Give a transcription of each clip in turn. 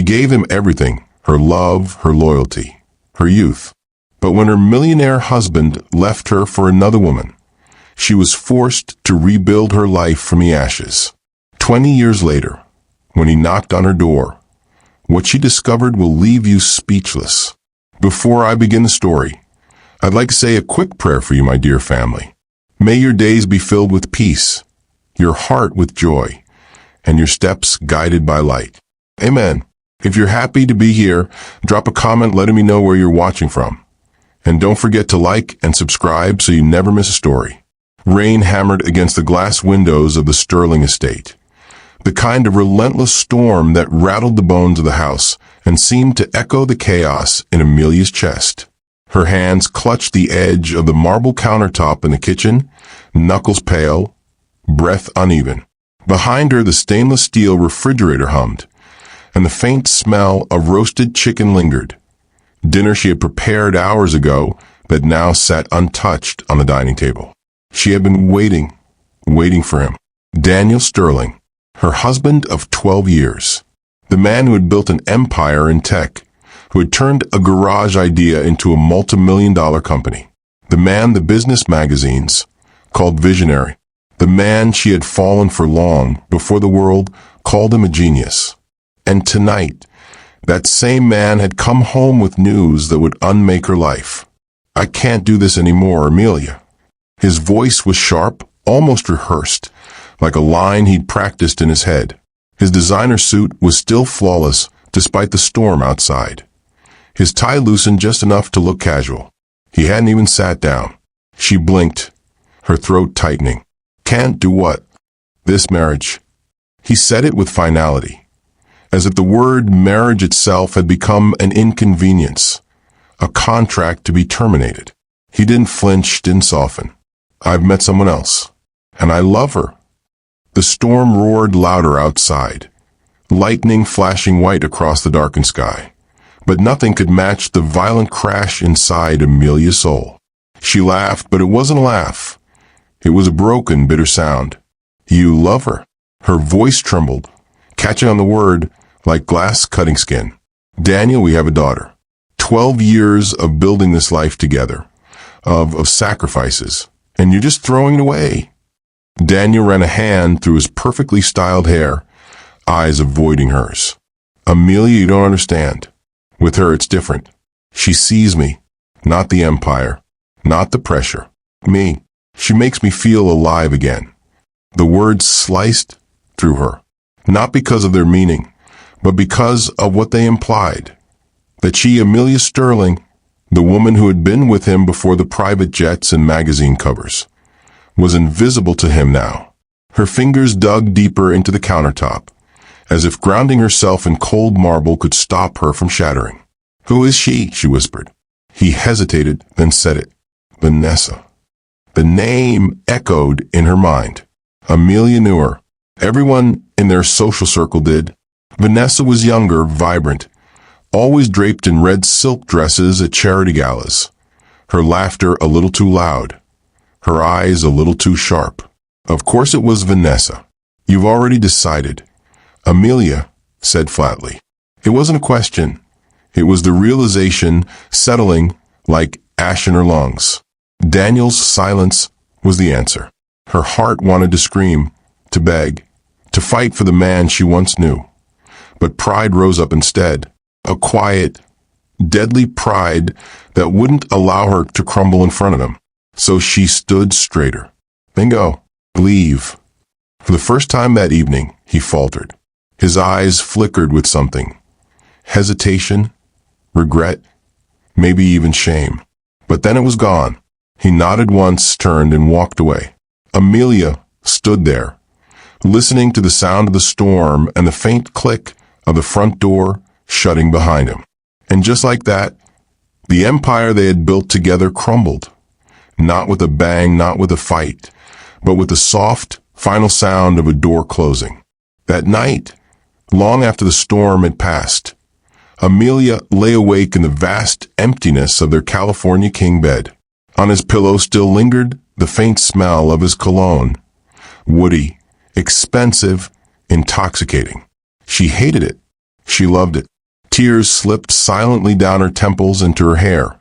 She gave him everything, her love, her loyalty, her youth. But when her millionaire husband left her for another woman, she was forced to rebuild her life from the ashes. 20 years later, when he knocked on her door, what she discovered will leave you speechless. Before I begin the story, I'd like to say a quick prayer for you, my dear family. May your days be filled with peace, your heart with joy, and your steps guided by light. Amen. If you're happy to be here, drop a comment letting me know where you're watching from. And don't forget to like and subscribe so you never miss a story. Rain hammered against the glass windows of the Sterling estate. The kind of relentless storm that rattled the bones of the house and seemed to echo the chaos in Amelia's chest. Her hands clutched the edge of the marble countertop in the kitchen, knuckles pale, breath uneven. Behind her, the stainless steel refrigerator hummed, and the faint smell of roasted chicken lingered. Dinner she had prepared hours ago, but now sat untouched on the dining table. She had been waiting for him. Daniel Sterling, her husband of 12 years. The man who had built an empire in tech, who had turned a garage idea into a multi-million-dollar company. The man the business magazines called visionary. The man she had fallen for long before the world called him a genius. And tonight, that same man had come home with news that would unmake her life. "I can't do this anymore, Amelia." His voice was sharp, almost rehearsed, like a line he'd practiced in his head. His designer suit was still flawless despite the storm outside. His tie loosened just enough to look casual. He hadn't even sat down. She blinked, her throat tightening. "Can't do what?" "This marriage." He said it with finality, as if the word marriage itself had become an inconvenience, a contract to be terminated. He didn't flinch, didn't soften. "I've met someone else, and I love her." The storm roared louder outside, lightning flashing white across the darkened sky. But nothing could match the violent crash inside Amelia's soul. She laughed, but it wasn't a laugh. It was a broken, bitter sound. "You love her?" Her voice trembled, catching on the word like glass cutting skin. "Daniel, we have a daughter. 12 years of building this life together, of sacrifices, and you're just throwing it away." Daniel ran a hand through his perfectly styled hair, eyes avoiding hers. "Amelia, you don't understand. With her, it's different. She sees me, not the empire, not the pressure. Me. She makes me feel alive again." The words sliced through her, not because of their meaning, but because of what they implied. That she, Amelia Sterling, the woman who had been with him before the private jets and magazine covers, was invisible to him now. Her fingers dug deeper into the countertop, as if grounding herself in cold marble could stop her from shattering. "Who is she?" she whispered. He hesitated, then said it. "Vanessa." The name echoed in her mind. Amelia knew her. Everyone in their social circle did. Vanessa was younger, vibrant, always draped in red silk dresses at charity galas. Her laughter a little too loud. Her eyes a little too sharp. Of course it was Vanessa. "You've already decided," Amelia said flatly. It wasn't a question. It was the realization settling like ash in her lungs. Daniel's silence was the answer. Her heart wanted to scream, to beg, to fight for the man she once knew. But pride rose up instead, a quiet, deadly pride that wouldn't allow her to crumble in front of him. So she stood straighter. "Bingo. Leave." For the first time that evening, he faltered. His eyes flickered with something. Hesitation, regret, maybe even shame. But then it was gone. He nodded once, turned, and walked away. Amelia stood there, listening to the sound of the storm and the faint click of the front door shutting behind him. And just like that, the empire they had built together crumbled. Not with a bang, not with a fight, but with the soft, final sound of a door closing. That night, long after the storm had passed, Amelia lay awake in the vast emptiness of their California king bed. On his pillow still lingered the faint smell of his cologne. Woody, expensive, intoxicating. She hated it. She loved it. Tears slipped silently down her temples into her hair,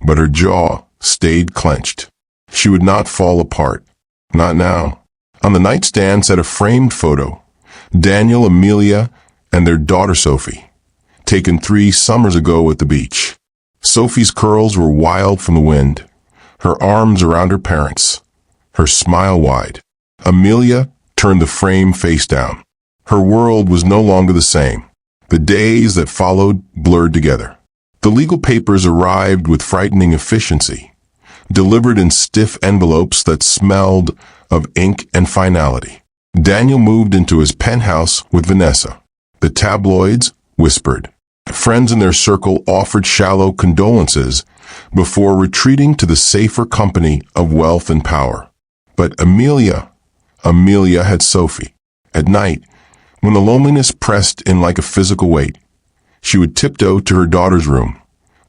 but her jaw stayed clenched. She would not fall apart. Not now. On the nightstand sat a framed photo. Daniel, Amelia, and their daughter Sophie, taken 3 summers ago at the beach. Sophie's curls were wild from the wind, her arms around her parents, her smile wide. Amelia turned the frame face down. Her world was no longer the same. The days that followed blurred together. The legal papers arrived with frightening efficiency, delivered in stiff envelopes that smelled of ink and finality. Daniel moved into his penthouse with Vanessa. The tabloids whispered. Friends in their circle offered shallow condolences before retreating to the safer company of wealth and power. But Amelia had Sophie. At night, when the loneliness pressed in like a physical weight, she would tiptoe to her daughter's room,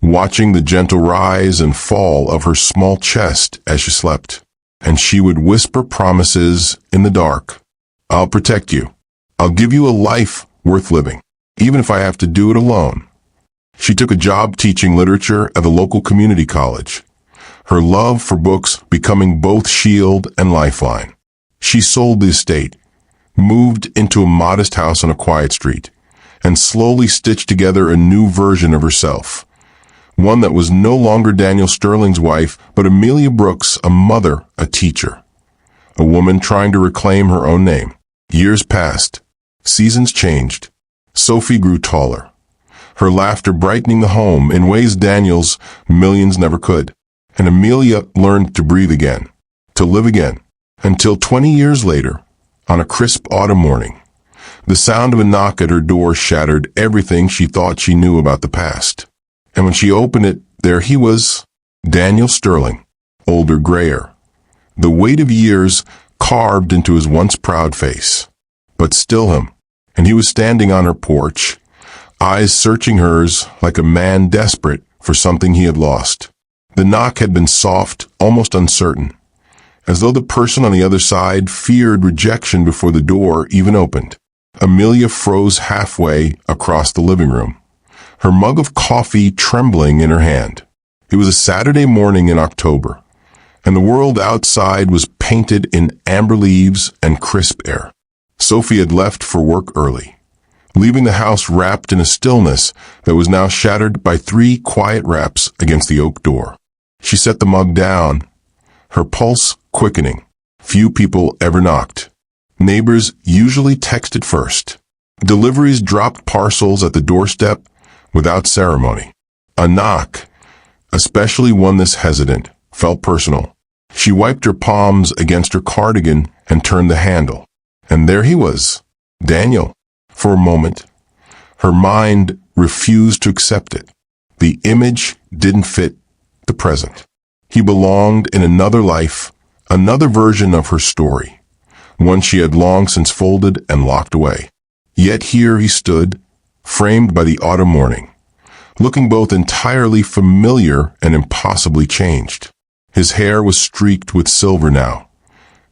watching the gentle rise and fall of her small chest as she slept. And she would whisper promises in the dark. I'll protect you. I'll give you a life worth living, even if I have to do it alone. She took a job teaching literature at the local community college, her love for books becoming both shield and lifeline. She sold the estate, moved into a modest house on a quiet street, and slowly stitched together a new version of herself. One that was no longer Daniel Sterling's wife, but Amelia Brooks, a mother, a teacher, a woman trying to reclaim her own name. Years passed. Seasons changed. Sophie grew taller, her laughter brightening the home in ways Daniel's millions never could. And Amelia learned to breathe again, to live again, until 20 years later, on a crisp autumn morning, the sound of a knock at her door shattered everything she thought she knew about the past. And when she opened it, there he was, Daniel Sterling, older, grayer, the weight of years carved into his once proud face, but still him. And he was standing on her porch, eyes searching hers like a man desperate for something he had lost. The knock had been soft, almost uncertain, as though the person on the other side feared rejection before the door even opened. Amelia froze halfway across the living room, her mug of coffee trembling in her hand. It was a Saturday morning in October, and the world outside was painted in amber leaves and crisp air. Sophie had left for work early, leaving the house wrapped in a stillness that was now shattered by 3 quiet raps against the oak door. She set the mug down, her pulse quickening. Few people ever knocked. Neighbors usually texted first. Deliveries dropped parcels at the doorstep without ceremony. A knock, especially one this hesitant, felt personal. She wiped her palms against her cardigan and turned the handle. And there he was, Daniel. For a moment, her mind refused to accept it. The image didn't fit the present. He belonged in another life, another version of her story, one she had long since folded and locked away. Yet here he stood, framed by the autumn morning, looking both entirely familiar and impossibly changed. His hair was streaked with silver now,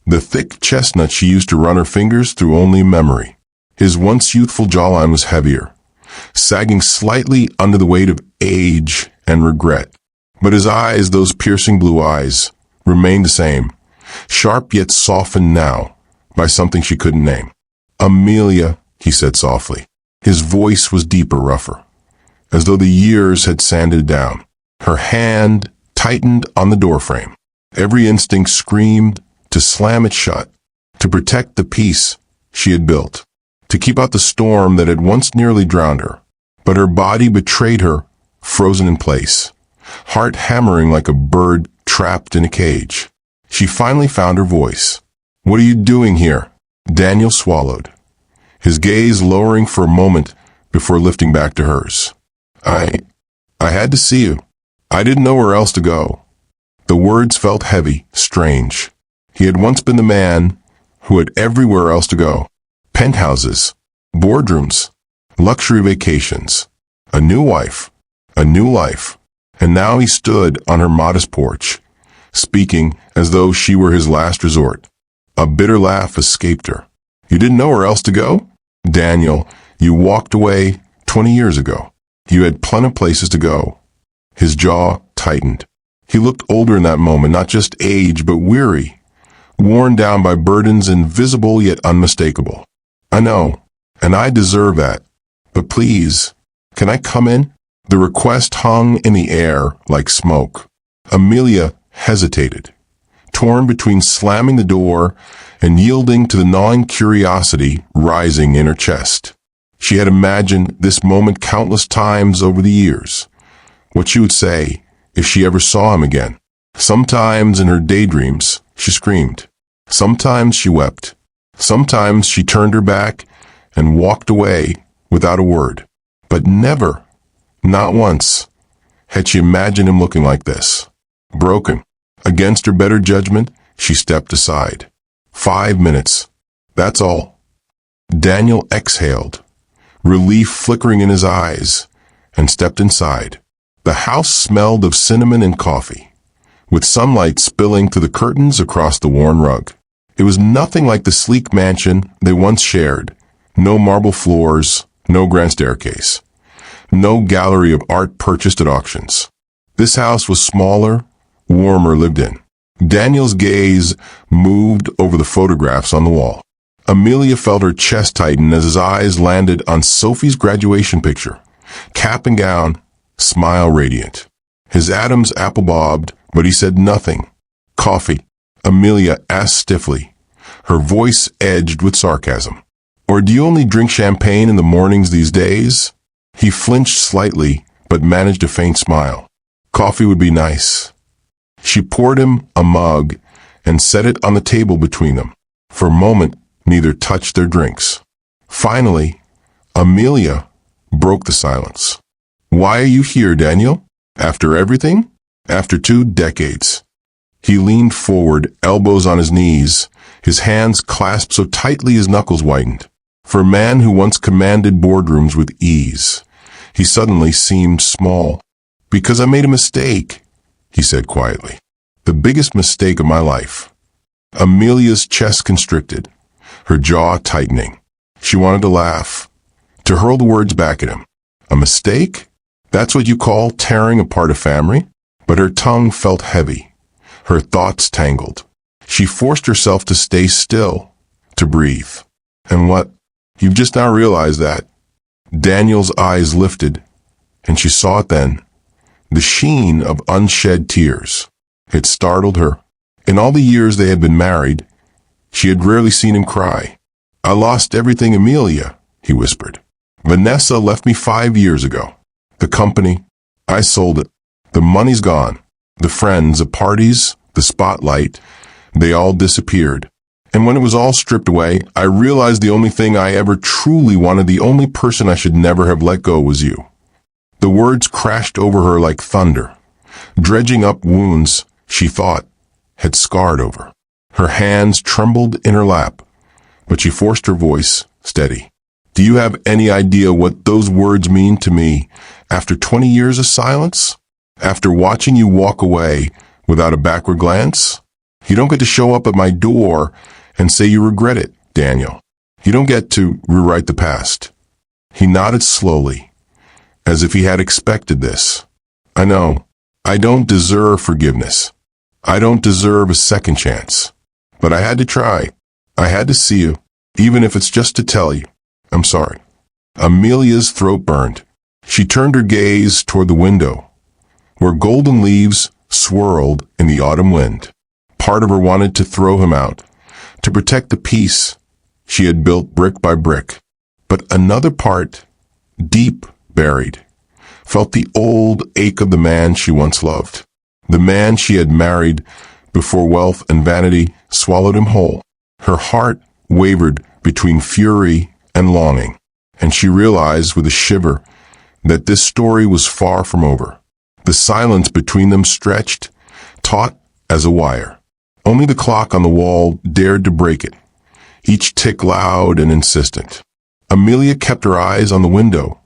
the thick chestnut she used to run her fingers through only memory. His once youthful jawline was heavier, sagging slightly under the weight of age and regret. But his eyes, those piercing blue eyes, remained the same, sharp yet softened now by something she couldn't name. Amelia, he said softly. His voice was deeper, rougher, as though the years had sanded down. Her hand tightened on the doorframe. Every instinct screamed to slam it shut, to protect the peace she had built, to keep out the storm that had once nearly drowned her. But her body betrayed her, frozen in place, heart hammering like a bird trapped in a cage. She finally found her voice. What are you doing here? Daniel swallowed, his gaze lowering for a moment before lifting back to hers. I had to see you. I didn't know where else to go. The words felt heavy, strange. He had once been the man who had everywhere else to go. Penthouses, boardrooms, luxury vacations, a new wife, a new life. And now he stood on her modest porch, speaking as though she were his last resort. A bitter laugh escaped her. You didn't know where else to go? Daniel, you walked away 20 years ago. You had plenty of places to go. His jaw tightened. He looked older in that moment, not just age, but weary, worn down by burdens invisible yet unmistakable. I know, and I deserve that. But please, can I come in? The request hung in the air like smoke. Amelia hesitated, torn between slamming the door and yielding to the gnawing curiosity rising in her chest. She had imagined this moment countless times over the years. What she would say if she ever saw him again. Sometimes in her daydreams, she screamed. Sometimes she wept. Sometimes she turned her back and walked away without a word. But never, not once, had she imagined him looking like this. Broken. Against her better judgment, she stepped aside. 5 minutes. That's all. Daniel exhaled, relief flickering in his eyes, and stepped inside. The house smelled of cinnamon and coffee, with sunlight spilling through the curtains across the worn rug. It was nothing like the sleek mansion they once shared. No marble floors, no grand staircase, no gallery of art purchased at auctions. This house was smaller, warmer lived in. Daniel's gaze moved over the photographs on the wall. Amelia felt her chest tighten as his eyes landed on Sophie's graduation picture. Cap and gown, smile radiant. His Adam's apple bobbed, but he said nothing. Coffee? Amelia asked stiffly, her voice edged with sarcasm. Or do you only drink champagne in the mornings these days? He flinched slightly, but managed a faint smile. Coffee would be nice. She poured him a mug and set it on the table between them. For a moment, neither touched their drinks. Finally, Amelia broke the silence. Why are you here, Daniel? After everything? After 2 decades. He leaned forward, elbows on his knees, his hands clasped so tightly his knuckles whitened. For a man who once commanded boardrooms with ease, he suddenly seemed small. Because I made a mistake, he said quietly. The biggest mistake of my life. Amelia's chest constricted, her jaw tightening. She wanted to laugh, to hurl the words back at him. A mistake? That's what you call tearing apart a family? But her tongue felt heavy, her thoughts tangled. She forced herself to stay still, to breathe. And what? You've just now realized that. Daniel's eyes lifted, and she saw it then. The sheen of unshed tears. It startled her. In all the years they had been married, she had rarely seen him cry. I lost everything, Amelia, he whispered. Vanessa left me 5 years ago. The company, I sold it. The money's gone. The friends, the parties, the spotlight, they all disappeared. And when it was all stripped away, I realized the only thing I ever truly wanted, the only person I should never have let go was you. The words crashed over her like thunder, dredging up wounds she thought had scarred over. Her hands trembled in her lap, but she forced her voice steady. Do you have any idea what those words mean to me after 20 years of silence? After watching you walk away without a backward glance? You don't get to show up at my door and say you regret it, Daniel. You don't get to rewrite the past. He nodded slowly, as if he had expected this. I know. I don't deserve forgiveness. I don't deserve a second chance. But I had to try. I had to see you, even if it's just to tell you. I'm sorry. Amelia's throat burned. She turned her gaze toward the window, where golden leaves swirled in the autumn wind. Part of her wanted to throw him out, to protect the peace she had built brick by brick. But another part, deep buried, felt the old ache of the man she once loved. The man she had married before wealth and vanity swallowed him whole. Her heart wavered between fury and longing, and she realized with a shiver that this story was far from over. The silence between them stretched, taut as a wire. Only the clock on the wall dared to break it, each tick loud and insistent. Amelia kept her eyes on the window,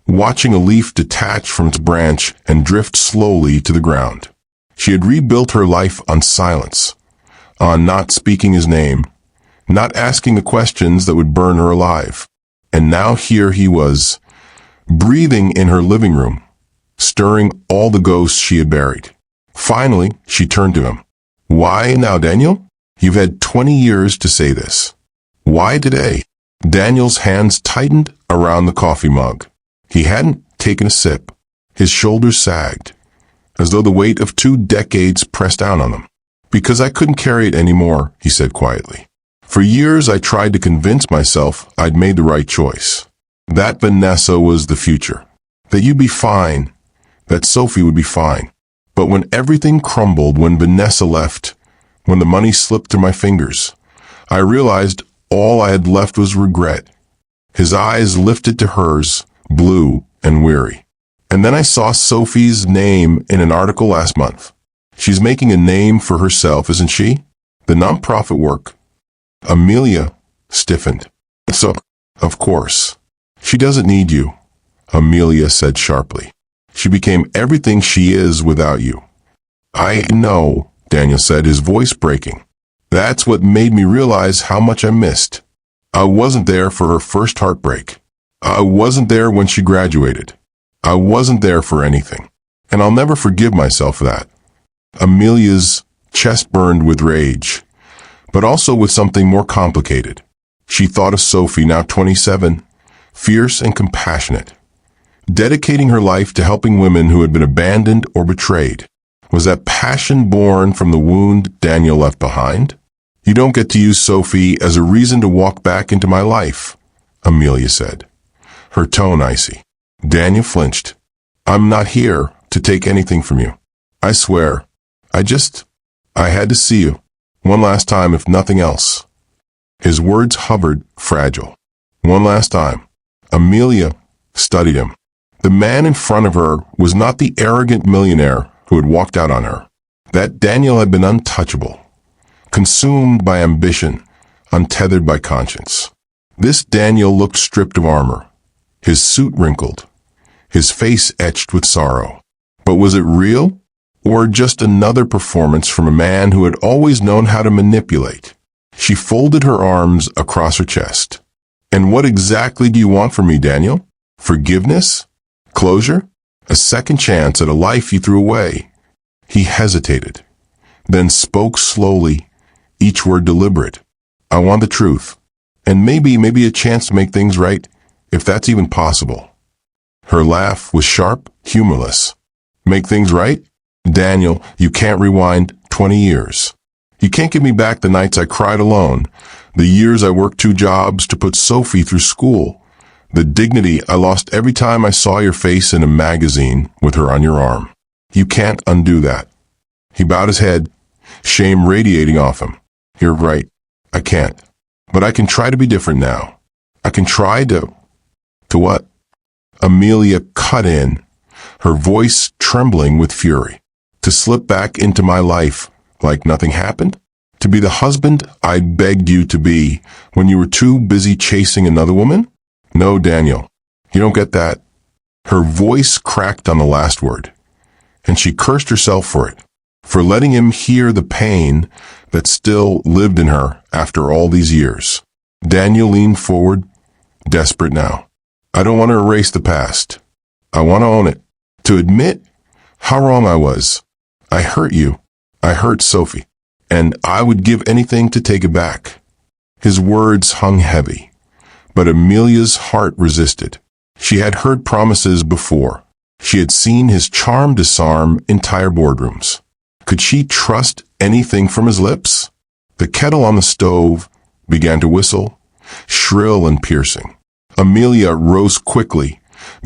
watching a leaf detach from its branch and drift slowly to the ground. She had rebuilt her life on silence, on not speaking his name, not asking the questions that would burn her alive. And now here he was, breathing in her living room, stirring all the ghosts she had buried. Finally, she turned to him. Why now, Daniel? You've had 20 years to say this. Why today? Daniel's hands tightened around the coffee mug. He hadn't taken a sip. His shoulders sagged, as though the weight of 2 decades pressed down on them. Because I couldn't carry it anymore, he said quietly. For years I tried to convince myself I'd made the right choice. That Vanessa was the future. That you'd be fine. That Sophie would be fine. But when everything crumbled, when Vanessa left, when the money slipped through my fingers, I realized all I had left was regret. His eyes lifted to hers, blue and weary. And then I saw Sophie's name in an article last month. She's making a name for herself, isn't she? The nonprofit work. Amelia stiffened. So, of course. She doesn't need you, Amelia said sharply. She became everything she is without you. I know, Daniel said, his voice breaking. That's what made me realize how much I missed. I wasn't there for her first heartbreak. I wasn't there when she graduated. I wasn't there for anything. And I'll never forgive myself for that. Amelia's chest burned with rage, but also with something more complicated. She thought of Sophie, now 27, fierce and compassionate, dedicating her life to helping women who had been abandoned or betrayed. Was that passion born from the wound Daniel left behind? You don't get to use Sophie as a reason to walk back into my life, Amelia said, her tone icy. Daniel flinched. I'm not here to take anything from you. I swear. I had to see you. One last time, if nothing else. His words hovered, fragile. One last time. Amelia studied him. The man in front of her was not the arrogant millionaire who had walked out on her. That Daniel had been untouchable, consumed by ambition, untethered by conscience. This Daniel looked stripped of armor, his suit wrinkled, his face etched with sorrow. But was it real? Or just another performance from a man who had always known how to manipulate? She folded her arms across her chest. And what exactly do you want from me, Daniel? Forgiveness? Closure? A second chance at a life you threw away? He hesitated, then spoke slowly, each word deliberate. I want the truth. And maybe a chance to make things right, if that's even possible. Her laugh was sharp, humorless. Make things right? Daniel, you can't rewind 20 years. You can't give me back the nights I cried alone, the years I worked 2 jobs to put Sophie through school, the dignity I lost every time I saw your face in a magazine with her on your arm. You can't undo that. He bowed his head, shame radiating off him. You're right. I can't. But I can try to be different now. I can try to what? Amelia cut in, her voice trembling with fury. To slip back into my life like nothing happened? To be the husband I begged you to be when you were too busy chasing another woman? No, Daniel, you don't get that. Her voice cracked on the last word, and she cursed herself for it, for letting him hear the pain that still lived in her after all these years. Daniel leaned forward, desperate now. I don't want to erase the past. I want to own it. To admit how wrong I was. I hurt you. I hurt Sophie. And I would give anything to take it back. His words hung heavy, but Amelia's heart resisted. She had heard promises before. She had seen his charm disarm entire boardrooms. Could she trust anything from his lips? The kettle on the stove began to whistle, shrill and piercing. Amelia rose quickly,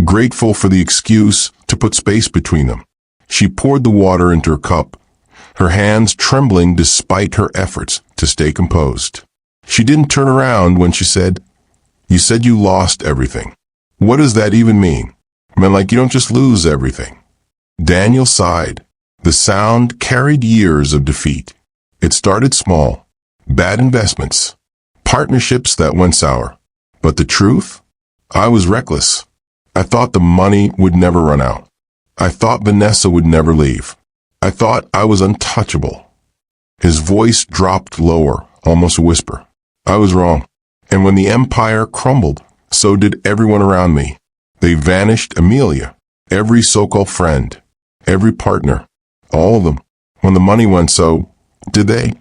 grateful for the excuse to put space between them. She poured the water into her cup, her hands trembling despite her efforts to stay composed. She didn't turn around when she said, You said you lost everything. What does that even mean? I mean, like you don't just lose everything. Daniel sighed. The sound carried years of defeat. It started small, bad investments, partnerships that went sour. But the truth? I was reckless. I thought the money would never run out. I thought Vanessa would never leave. I thought I was untouchable. His voice dropped lower, almost a whisper. I was wrong. And when the empire crumbled, so did everyone around me. They vanished. Amelia, every so-called friend, every partner, all of them. When the money went, so did they.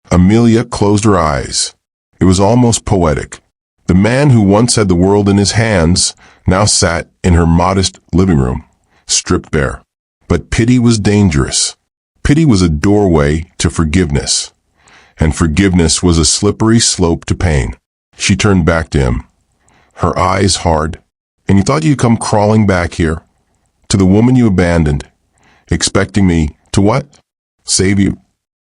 Amelia closed her eyes. It was almost poetic. The man who once had the world in his hands now sat in her modest living room, stripped bare. But pity was dangerous. Pity was a doorway to forgiveness, and forgiveness was a slippery slope to pain. She turned back to him, her eyes hard. And you thought you'd come crawling back here, to the woman you abandoned, expecting me to what? Save you?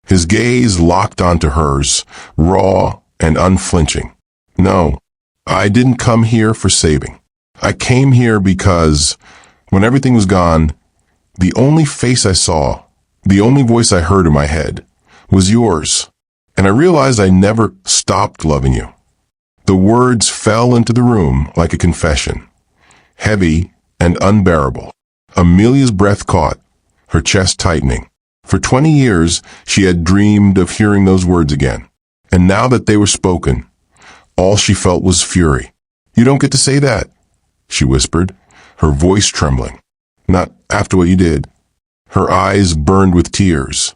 His gaze locked onto hers, raw and unflinching. No, I didn't come here for saving. I came here because, when everything was gone, the only face I saw, the only voice I heard in my head, was yours. And I realized I never stopped loving you. The words fell into the room like a confession, heavy and unbearable. Amelia's breath caught, her chest tightening. For 20 years, she had dreamed of hearing those words again. And now that they were spoken, all she felt was fury. You don't get to say that, she whispered, her voice trembling. Not after what you did. Her eyes burned with tears,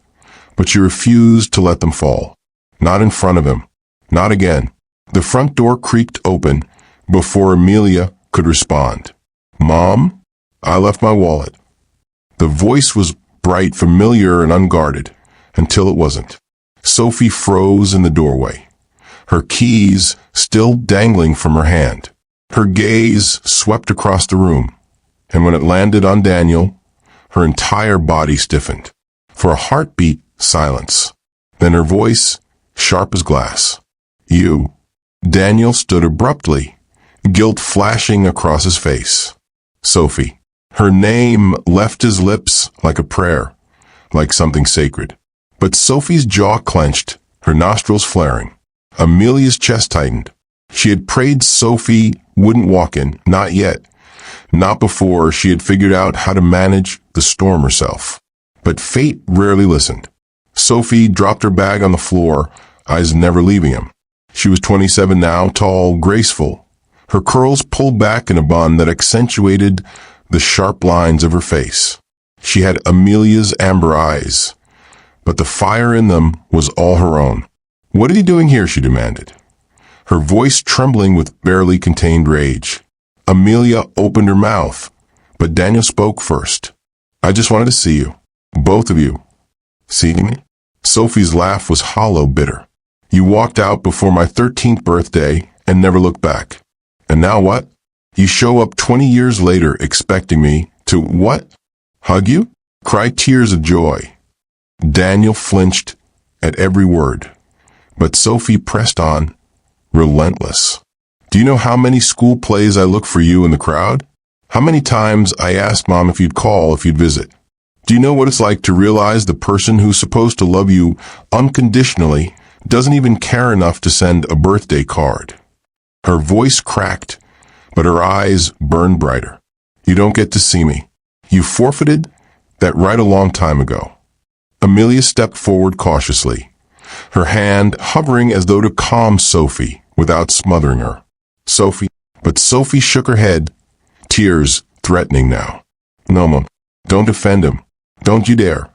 but she refused to let them fall. Not in front of him. Not again. The front door creaked open before Amelia could respond. Mom, I left my wallet. The voice was bright, familiar, and unguarded, until it wasn't. Sophie froze in the doorway, her keys still dangling from her hand. Her gaze swept across the room, and when it landed on Daniel, her entire body stiffened. For a heartbeat, silence. Then her voice, sharp as glass. You. Daniel stood abruptly, guilt flashing across his face. Sophie. Her name left his lips like a prayer, like something sacred. But Sophie's jaw clenched, her nostrils flaring. Amelia's chest tightened. She had prayed Sophie wouldn't walk in, not yet. Not before she had figured out how to manage the storm herself. But fate rarely listened. Sophie dropped her bag on the floor, eyes never leaving him. She was 27 now, tall, graceful, her curls pulled back in a bun that accentuated the sharp lines of her face. She had Amelia's amber eyes, but the fire in them was all her own. What are you doing here? She demanded, her voice trembling with barely contained rage. Amelia opened her mouth, but Daniel spoke first. I just wanted to see you. Both of you. See me? Sophie's laugh was hollow, bitter. You walked out before my 13th birthday and never looked back. And now what? You show up 20 years later expecting me to what? Hug you? Cry tears of joy. Daniel flinched at every word, but Sophie pressed on, relentless. Do you know how many school plays I look for you in the crowd? How many times I asked Mom if you'd call, if you'd visit? Do you know what it's like to realize the person who's supposed to love you unconditionally doesn't even care enough to send a birthday card? Her voice cracked, but her eyes burned brighter. You don't get to see me. You forfeited that right a long time ago. Amelia stepped forward cautiously, her hand hovering as though to calm Sophie without smothering her. Sophie. But Sophie shook her head, tears threatening now. No, Mom. Don't defend him. Don't you dare.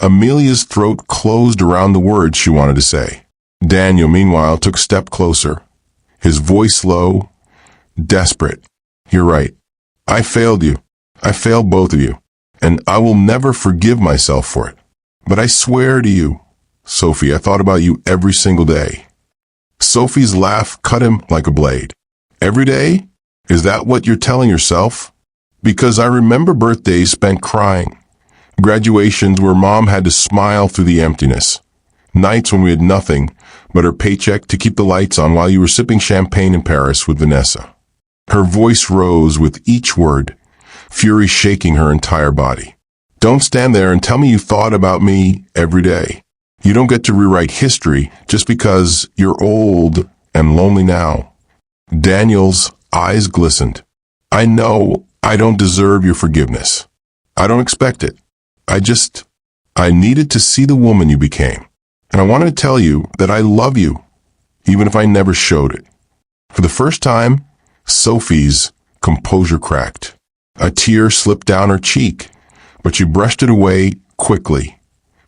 Amelia's throat closed around the words she wanted to say. Daniel, meanwhile, took a step closer, his voice low, desperate. You're right. I failed you. I failed both of you, and I will never forgive myself for it. But I swear to you, Sophie, I thought about you every single day. Sophie's laugh cut him like a blade. Every day? Is that what you're telling yourself? Because I remember birthdays spent crying, graduations where Mom had to smile through the emptiness, nights when we had nothing but her paycheck to keep the lights on while you were sipping champagne in Paris with Vanessa. Her voice rose with each word, fury shaking her entire body. Don't stand there and tell me you thought about me every day. You don't get to rewrite history just because you're old and lonely now. Daniel's eyes glistened. I know I don't deserve your forgiveness. I don't expect it. I needed to see the woman you became. And I wanted to tell you that I love you, even if I never showed it. For the first time, Sophie's composure cracked. A tear slipped down her cheek, but she brushed it away quickly,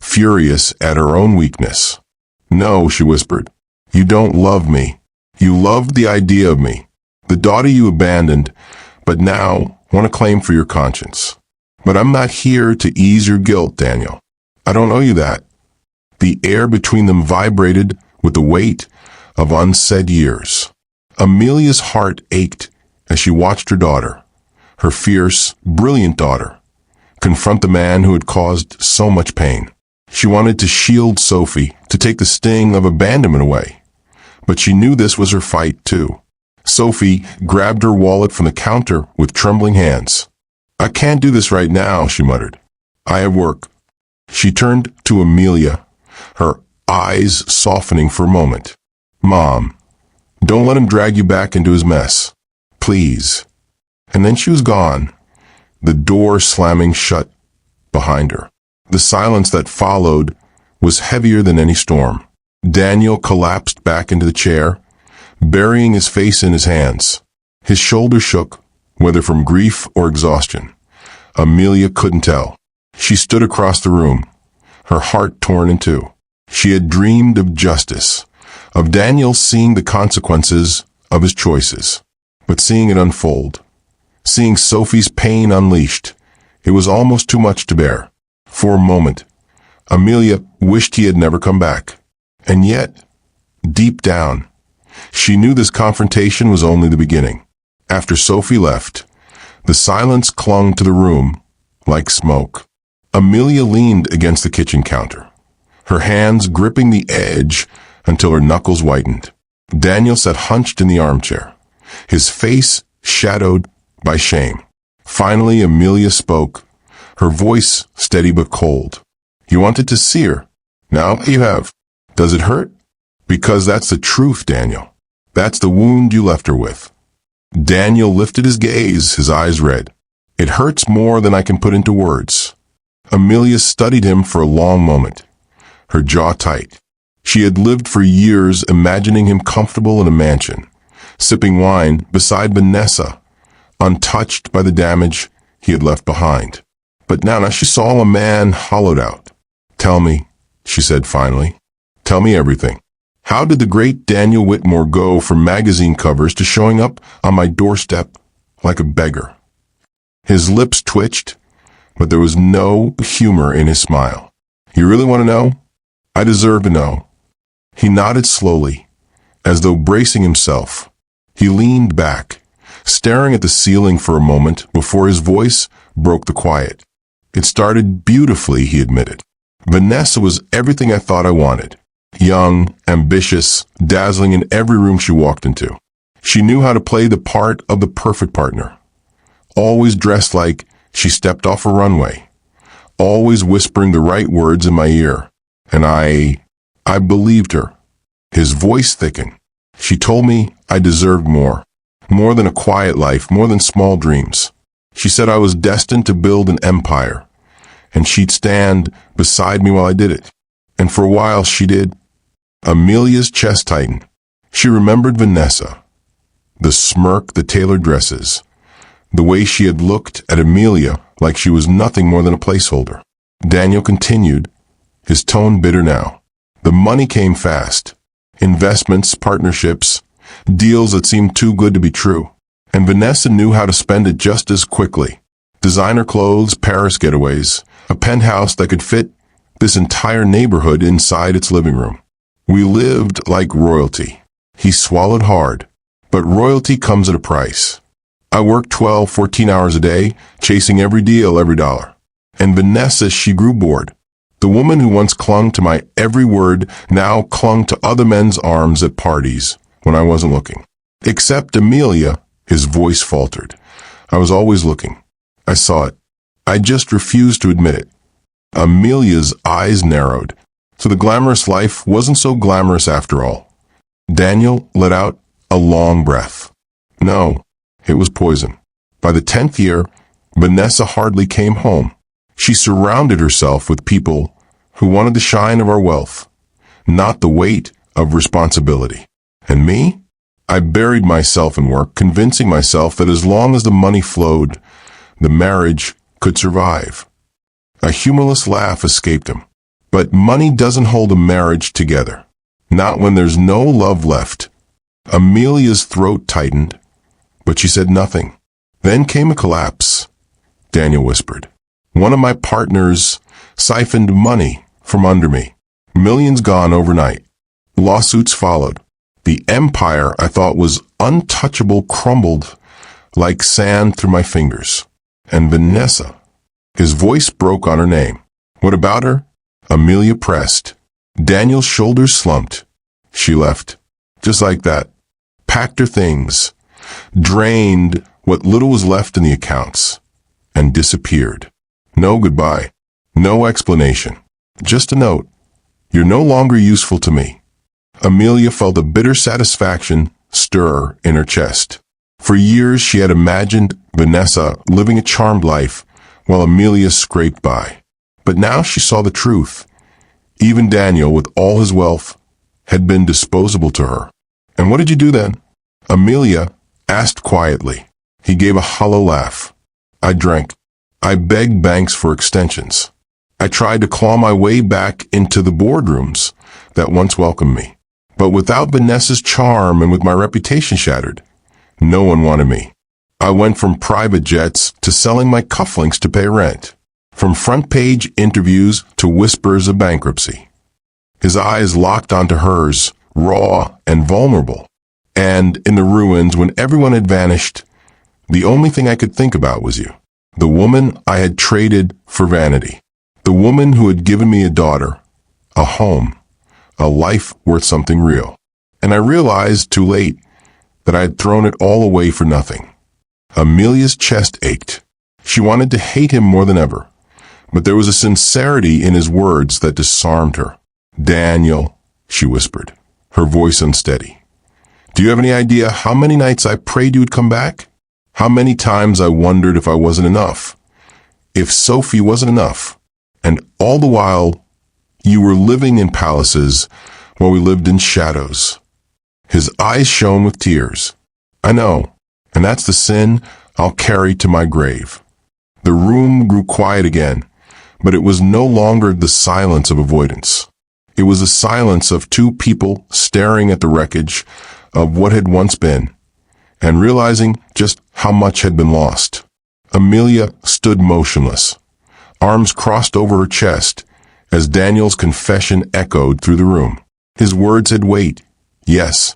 furious at her own weakness. "No," she whispered. "You don't love me. You loved the idea of me, the daughter you abandoned, but now want to claim for your conscience. But I'm not here to ease your guilt, Daniel. I don't owe you that." The air between them vibrated with the weight of unsaid years. Amelia's heart ached as she watched her daughter, her fierce, brilliant daughter, confront the man who had caused so much pain. She wanted to shield Sophie, to take the sting of abandonment away. But she knew this was her fight, too. Sophie grabbed her wallet from the counter with trembling hands. "I can't do this right now," she muttered. "I have work." She turned to Amelia, her eyes softening for a moment. "Mom, don't let him drag you back into his mess. Please." And then she was gone, the door slamming shut behind her. The silence that followed was heavier than any storm. Daniel collapsed back into the chair, burying his face in his hands. His shoulders shook, whether from grief or exhaustion. Amelia couldn't tell. She stood across the room, her heart torn in two. She had dreamed of justice, of Daniel seeing the consequences of his choices. But seeing it unfold, seeing Sophie's pain unleashed, it was almost too much to bear. For a moment, Amelia wished he had never come back. And yet, deep down, she knew this confrontation was only the beginning. After Sophie left, the silence clung to the room like smoke. Amelia leaned against the kitchen counter, her hands gripping the edge until her knuckles whitened. Daniel sat hunched in the armchair, his face shadowed by shame. Finally, Amelia spoke, her voice steady but cold. "You wanted to see her. Now you have. Does it hurt? Because that's the truth, Daniel. That's the wound you left her with." Daniel lifted his gaze, his eyes red. "It hurts more than I can put into words." Amelia studied him for a long moment, her jaw tight. She had lived for years imagining him comfortable in a mansion, sipping wine beside Vanessa, untouched by the damage he had left behind. But now she saw a man hollowed out. "Tell me," she said finally. "Tell me everything. How did the great Daniel Whitmore go from magazine covers to showing up on my doorstep like a beggar?" His lips twitched, but there was no humor in his smile. "You really want to know? I deserve to know." He nodded slowly, as though bracing himself. He leaned back, staring at the ceiling for a moment before his voice broke the quiet. "It started beautifully," he admitted. "Vanessa was everything I thought I wanted. Young, ambitious, dazzling in every room she walked into. She knew how to play the part of the perfect partner. Always dressed like she stepped off a runway. Always whispering the right words in my ear. And I believed her." His voice thickened. "She told me I deserved more. More than a quiet life, more than small dreams. She said I was destined to build an empire, and she'd stand beside me while I did it. And for a while she did." Amelia's chest tightened. She remembered Vanessa, the smirk, the tailored dresses, the way she had looked at Amelia like she was nothing more than a placeholder. Daniel continued, his tone bitter now. "The money came fast. Investments, partnerships, deals that seemed too good to be true. And Vanessa knew how to spend it just as quickly. Designer clothes, Paris getaways, a penthouse that could fit this entire neighborhood inside its living room. We lived like royalty." He swallowed hard. "But royalty comes at a price. I worked 12, 14 hours a day, chasing every deal, every dollar. And Vanessa, she grew bored. The woman who once clung to my every word now clung to other men's arms at parties when I wasn't looking. Except Amelia," his voice faltered. "I was always looking. I saw it. I just refused to admit it." Amelia's eyes narrowed. So the glamorous life wasn't so glamorous after all. Daniel let out a long breath. No, it was poison. By the 10th year, Vanessa hardly came home. She surrounded herself with people who wanted the shine of our wealth, not the weight of responsibility. And me? I buried myself in work, convincing myself that as long as the money flowed, the marriage could survive. A humorless laugh escaped him. But money doesn't hold a marriage together. Not when there's no love left. Amelia's throat tightened, but she said nothing. Then came a collapse, Daniel whispered. One of my partners siphoned money from under me. Millions gone overnight. Lawsuits followed. The empire I thought was untouchable crumbled like sand through my fingers. And Vanessa. His voice broke on her name. What about her? Amelia pressed. Daniel's shoulders slumped. She left. Just like that. Packed her things. Drained what little was left in the accounts. And disappeared. No goodbye. No explanation. Just a note. You're no longer useful to me. Amelia felt a bitter satisfaction stir in her chest. For years she had imagined Vanessa living a charmed life while Amelia scraped by. But now she saw the truth. Even Daniel, with all his wealth, had been disposable to her. And what did you do then? Amelia asked quietly. He gave a hollow laugh. I drank. I begged banks for extensions. I tried to claw my way back into the boardrooms that once welcomed me. But without Vanessa's charm and with my reputation shattered, no one wanted me. I went from private jets to selling my cufflinks to pay rent. From front-page interviews to whispers of bankruptcy. His eyes locked onto hers, raw and vulnerable. And in the ruins, when everyone had vanished, the only thing I could think about was you. The woman I had traded for vanity. The woman who had given me a daughter, a home, a life worth something real. And I realized too late that I had thrown it all away for nothing. Amelia's chest ached. She wanted to hate him more than ever. But there was a sincerity in his words that disarmed her. Daniel, she whispered, her voice unsteady. Do you have any idea how many nights I prayed you would come back? How many times I wondered if I wasn't enough? If Sophie wasn't enough? And all the while, you were living in palaces while we lived in shadows. His eyes shone with tears. I know, and that's the sin I'll carry to my grave. The room grew quiet again, but it was no longer the silence of avoidance. It was the silence of two people staring at the wreckage of what had once been, and realizing just how much had been lost. Amelia stood motionless, arms crossed over her chest, as Daniel's confession echoed through the room. His words had weight, yes,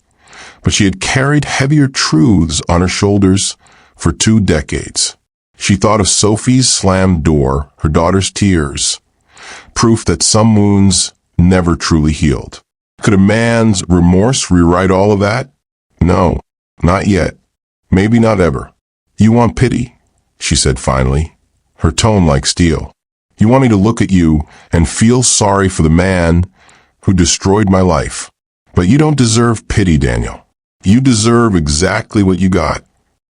but she had carried heavier truths on her shoulders for 2 decades. She thought of Sophie's slammed door, her daughter's tears, proof that some wounds never truly healed. Could a man's remorse rewrite all of that? No, not yet. Maybe not ever. You want pity, she said finally, her tone like steel. You want me to look at you and feel sorry for the man who destroyed my life. But you don't deserve pity, Daniel. You deserve exactly what you got.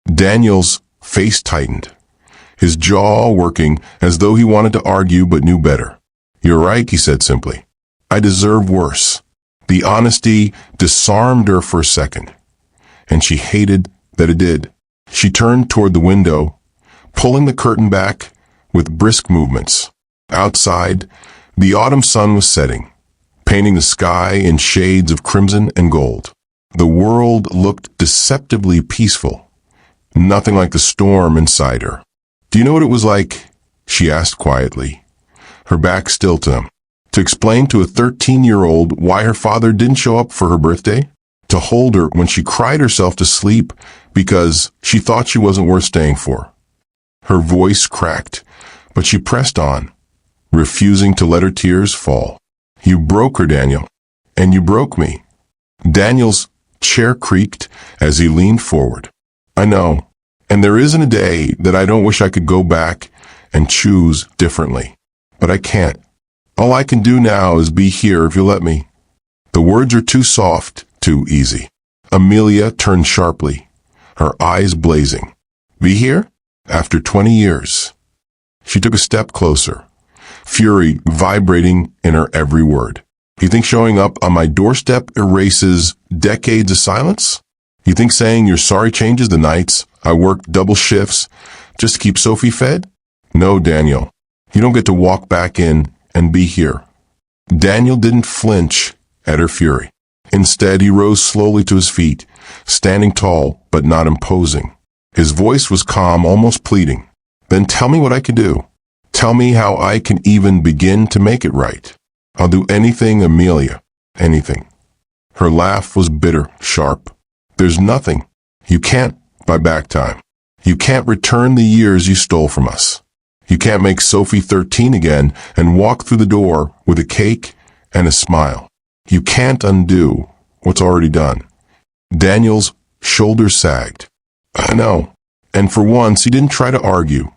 Daniel's face tightened, his jaw working as though he wanted to argue but knew better. You're right, he said simply. I deserve worse. The honesty disarmed her for a second, and she hated that it did. She turned toward the window, pulling the curtain back with brisk movements. Outside, the autumn sun was setting, painting the sky in shades of crimson and gold. The world looked deceptively peaceful, nothing like the storm inside her. Do you know what it was like? She asked quietly, her back still to him. To explain to a 13-year-old why her father didn't show up for her birthday? To hold her when she cried herself to sleep because she thought she wasn't worth staying for. Her voice cracked, but she pressed on, refusing to let her tears fall. You broke her, Daniel, and you broke me. Daniel's chair creaked as he leaned forward. I know, and there isn't a day that I don't wish I could go back and choose differently. But I can't. All I can do now is be here if you'll let me. The words are too soft, too easy. Amelia turned sharply, her eyes blazing. Be here? After 20 years. She took a step closer, fury vibrating in her every word. You think showing up on my doorstep erases decades of silence? You think saying you're sorry changes the nights I worked double shifts just to keep Sophie fed? No, Daniel. You don't get to walk back in and be here. Daniel didn't flinch at her fury. Instead, he rose slowly to his feet, standing tall but not imposing. His voice was calm, almost pleading. Then tell me what I can do. Tell me how I can even begin to make it right. I'll do anything, Amelia. Anything. Her laugh was bitter, sharp. There's nothing. You can't buy back time. You can't return the years you stole from us. You can't make Sophie 13 again and walk through the door with a cake and a smile. You can't undo what's already done. Daniel's shoulders sagged. I know. And for once, he didn't try to argue.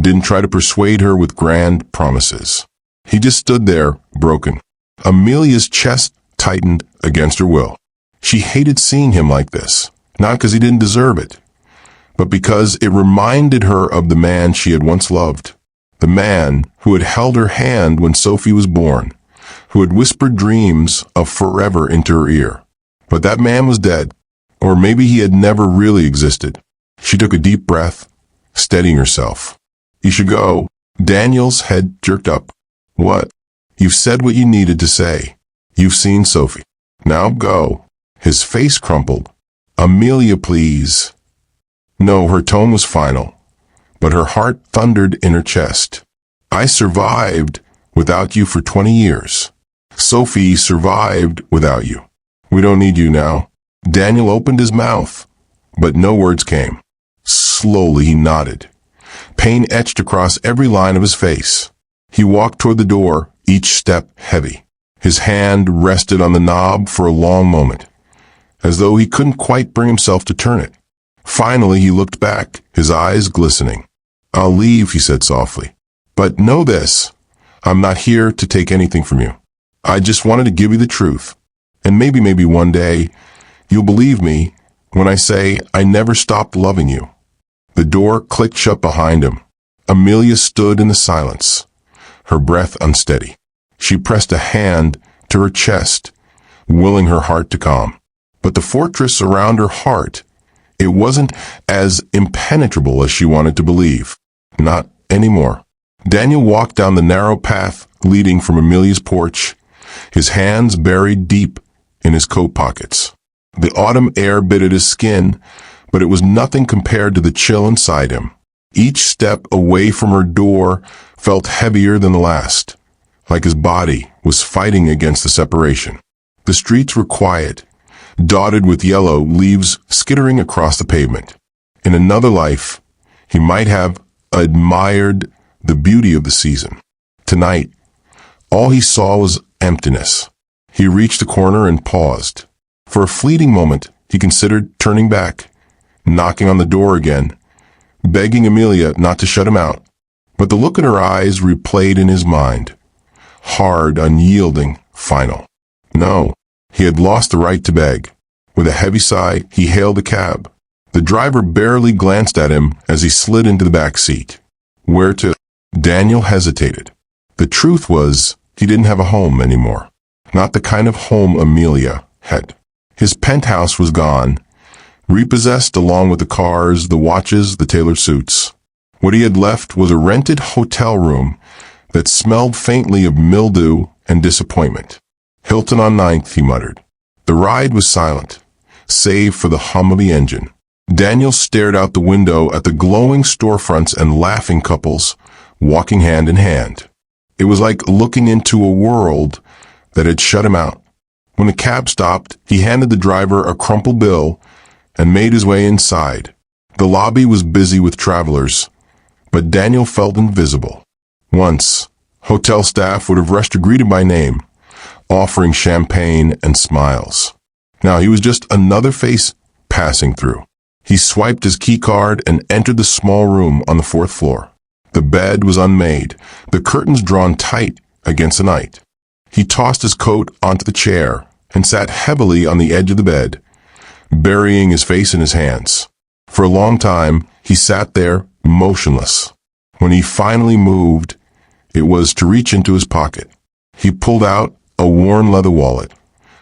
Didn't try to persuade her with grand promises. He just stood there, broken. Amelia's chest tightened against her will. She hated seeing him like this, not because he didn't deserve it, but because it reminded her of the man she had once loved, the man who had held her hand when Sophie was born, who had whispered dreams of forever into her ear. But that man was dead, or maybe he had never really existed. She took a deep breath, steadying herself. You should go. Daniel's head jerked up. What? You've said what you needed to say. You've seen Sophie. Now go. His face crumpled. Amelia, please. No, her tone was final, but her heart thundered in her chest. I survived without you for 20 years. Sophie survived without you. We don't need you now. Daniel opened his mouth, but no words came. Slowly he nodded. Pain etched across every line of his face. He walked toward the door, each step heavy. His hand rested on the knob for a long moment, as though he couldn't quite bring himself to turn it. Finally, he looked back, his eyes glistening. I'll leave, he said softly. But know this, I'm not here to take anything from you. I just wanted to give you the truth. And maybe one day, you'll believe me when I say I never stopped loving you. The door clicked shut behind him. Amelia stood in the silence, her breath unsteady. She pressed a hand to her chest, willing her heart to calm. But the fortress around her heart, it wasn't as impenetrable as she wanted to believe. Not anymore. Daniel walked down the narrow path leading from Amelia's porch, his hands buried deep in his coat pockets. The autumn air bit at his skin, but it was nothing compared to the chill inside him. Each step away from her door felt heavier than the last, like his body was fighting against the separation. The streets were quiet, dotted with yellow leaves skittering across the pavement. In another life, he might have admired the beauty of the season. Tonight, all he saw was emptiness. He reached the corner and paused. For a fleeting moment, he considered turning back, knocking on the door again, begging Amelia not to shut him out. But the look in her eyes replayed in his mind. Hard, unyielding, final. No, he had lost the right to beg. With a heavy sigh, he hailed a cab. The driver barely glanced at him as he slid into the back seat. Where to? Daniel hesitated. The truth was, he didn't have a home anymore. Not the kind of home Amelia had. His penthouse was gone, repossessed along with the cars, the watches, the tailored suits. What he had left was a rented hotel room that smelled faintly of mildew and disappointment. Hilton on 9th, he muttered. The ride was silent, save for the hum of the engine. Daniel stared out the window at the glowing storefronts and laughing couples walking hand in hand. It was like looking into a world that had shut him out. When the cab stopped, he handed the driver a crumpled bill and made his way inside. The lobby was busy with travelers, but Daniel felt invisible. Once, hotel staff would have rushed to greet him by name, offering champagne and smiles. Now he was just another face passing through. He swiped his key card and entered the small room on the 4th floor. The bed was unmade, the curtains drawn tight against the night. He tossed his coat onto the chair and sat heavily on the edge of the bed, burying his face in his hands. For a long time, he sat there, motionless. When he finally moved, it was to reach into his pocket. He pulled out a worn leather wallet,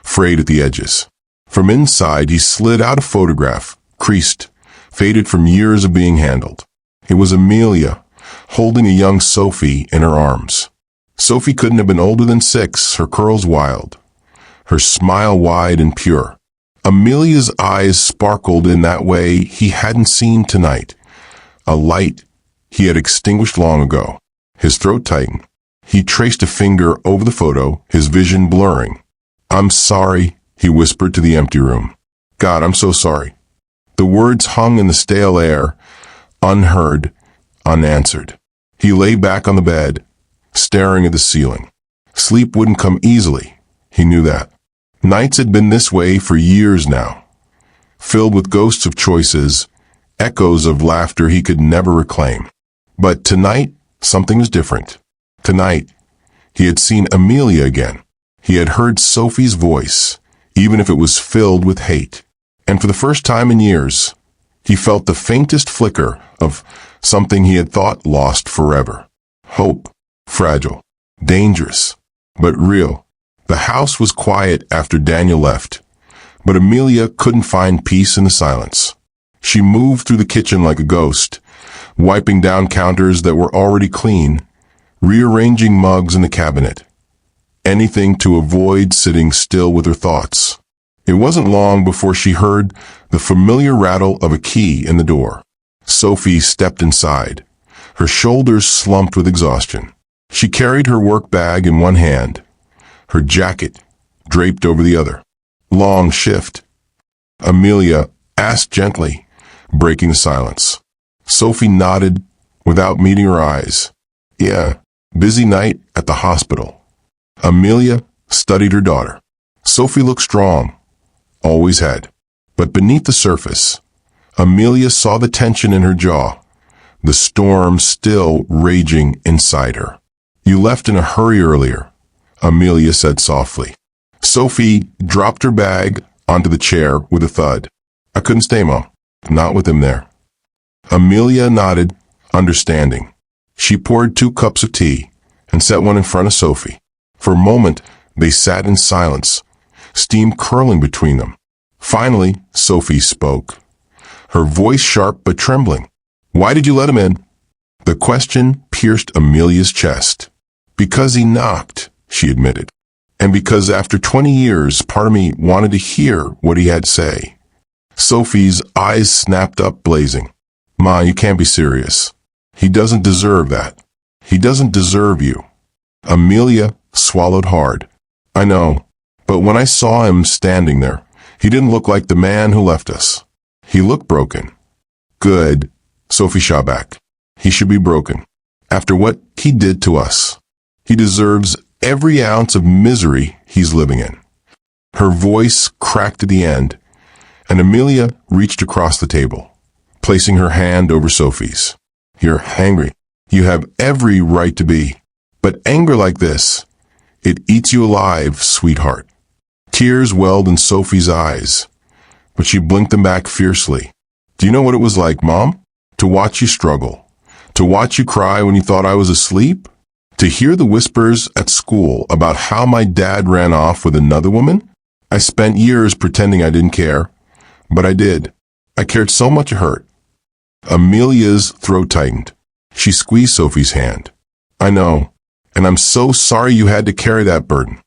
frayed at the edges. From inside, he slid out a photograph, creased, faded from years of being handled. It was Amelia, holding a young Sophie in her arms. Sophie couldn't have been older than 6, her curls wild, her smile wide and pure. Amelia's eyes sparkled in that way he hadn't seen tonight, a light he had extinguished long ago. His throat tightened. He traced a finger over the photo, his vision blurring. "I'm sorry," he whispered to the empty room. "God, I'm so sorry." The words hung in the stale air, unheard, unanswered. He lay back on the bed, staring at the ceiling. Sleep wouldn't come easily. He knew that. Nights had been this way for years now, filled with ghosts of choices, echoes of laughter he could never reclaim. But tonight, something was different. Tonight, he had seen Amelia again. He had heard Sophie's voice, even if it was filled with hate. And for the first time in years, he felt the faintest flicker of something he had thought lost forever. Hope. Fragile. Dangerous. But real. The house was quiet after Daniel left, but Amelia couldn't find peace in the silence. She moved through the kitchen like a ghost, wiping down counters that were already clean, rearranging mugs in the cabinet. Anything to avoid sitting still with her thoughts. It wasn't long before she heard the familiar rattle of a key in the door. Sophie stepped inside, her shoulders slumped with exhaustion. She carried her work bag in one hand, her jacket draped over the other. "Long shift?" Amelia asked gently, breaking the silence. Sophie nodded without meeting her eyes. "Yeah, busy night at the hospital." Amelia studied her daughter. Sophie looked strong, always had. But beneath the surface, Amelia saw the tension in her jaw, the storm still raging inside her. "You left in a hurry earlier," Amelia said softly. Sophie dropped her bag onto the chair with a thud. "I couldn't stay, Mom. Not with him there." Amelia nodded, understanding. She poured 2 cups of tea and set one in front of Sophie. For a moment, they sat in silence, steam curling between them. Finally, Sophie spoke, her voice sharp but trembling. "Why did you let him in?" The question pierced Amelia's chest. "Because he knocked," she admitted. "And because after 20 years, part of me wanted to hear what he had to say." Sophie's eyes snapped up, blazing. "Ma, you can't be serious. He doesn't deserve that. He doesn't deserve you." Amelia swallowed hard. "I know, but when I saw him standing there, he didn't look like the man who left us. He looked broken." "Good," Sophie shot back. "He should be broken. After what he did to us. He deserves every ounce of misery he's living in." Her voice cracked at the end, and Amelia reached across the table, placing her hand over Sophie's. "You're angry. You have every right to be. But anger like this, it eats you alive, sweetheart." Tears welled in Sophie's eyes, but she blinked them back fiercely. "Do you know what it was like, Mom? To watch you struggle. To watch you cry when you thought I was asleep. To hear the whispers at school about how my dad ran off with another woman. I spent years pretending I didn't care, but I did. I cared so much it hurt." Amelia's throat tightened. She squeezed Sophie's hand. "I know, and I'm so sorry you had to carry that burden.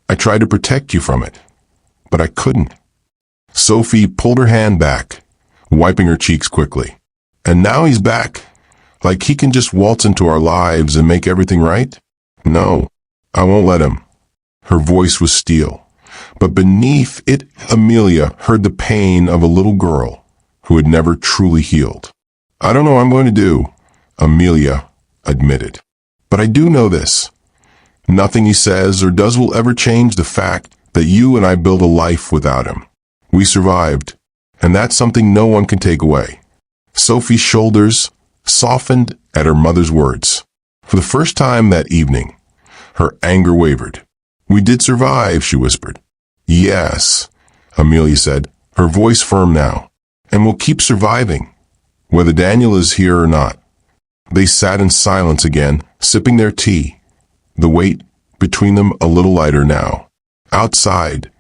I tried to protect you from it, but I couldn't." Sophie pulled her hand back, wiping her cheeks quickly. "And now he's back, like he can just waltz into our lives and make everything right? No, I won't let him." Her voice was steel, but beneath it Amelia heard the pain of a little girl who had never truly healed. "I don't know what I'm going to do," Amelia admitted. "But I do know this. Nothing he says or does will ever change the fact that you and I built a life without him. We survived, and that's something no one can take away." Sophie's shoulders softened at her mother's words. For the first time that evening, her anger wavered. "We did survive," she whispered. "Yes," Amelia said, her voice firm now. "And we'll keep surviving, whether Daniel is here or not." They sat in silence again, sipping their tea, the weight between them a little lighter now. Outside,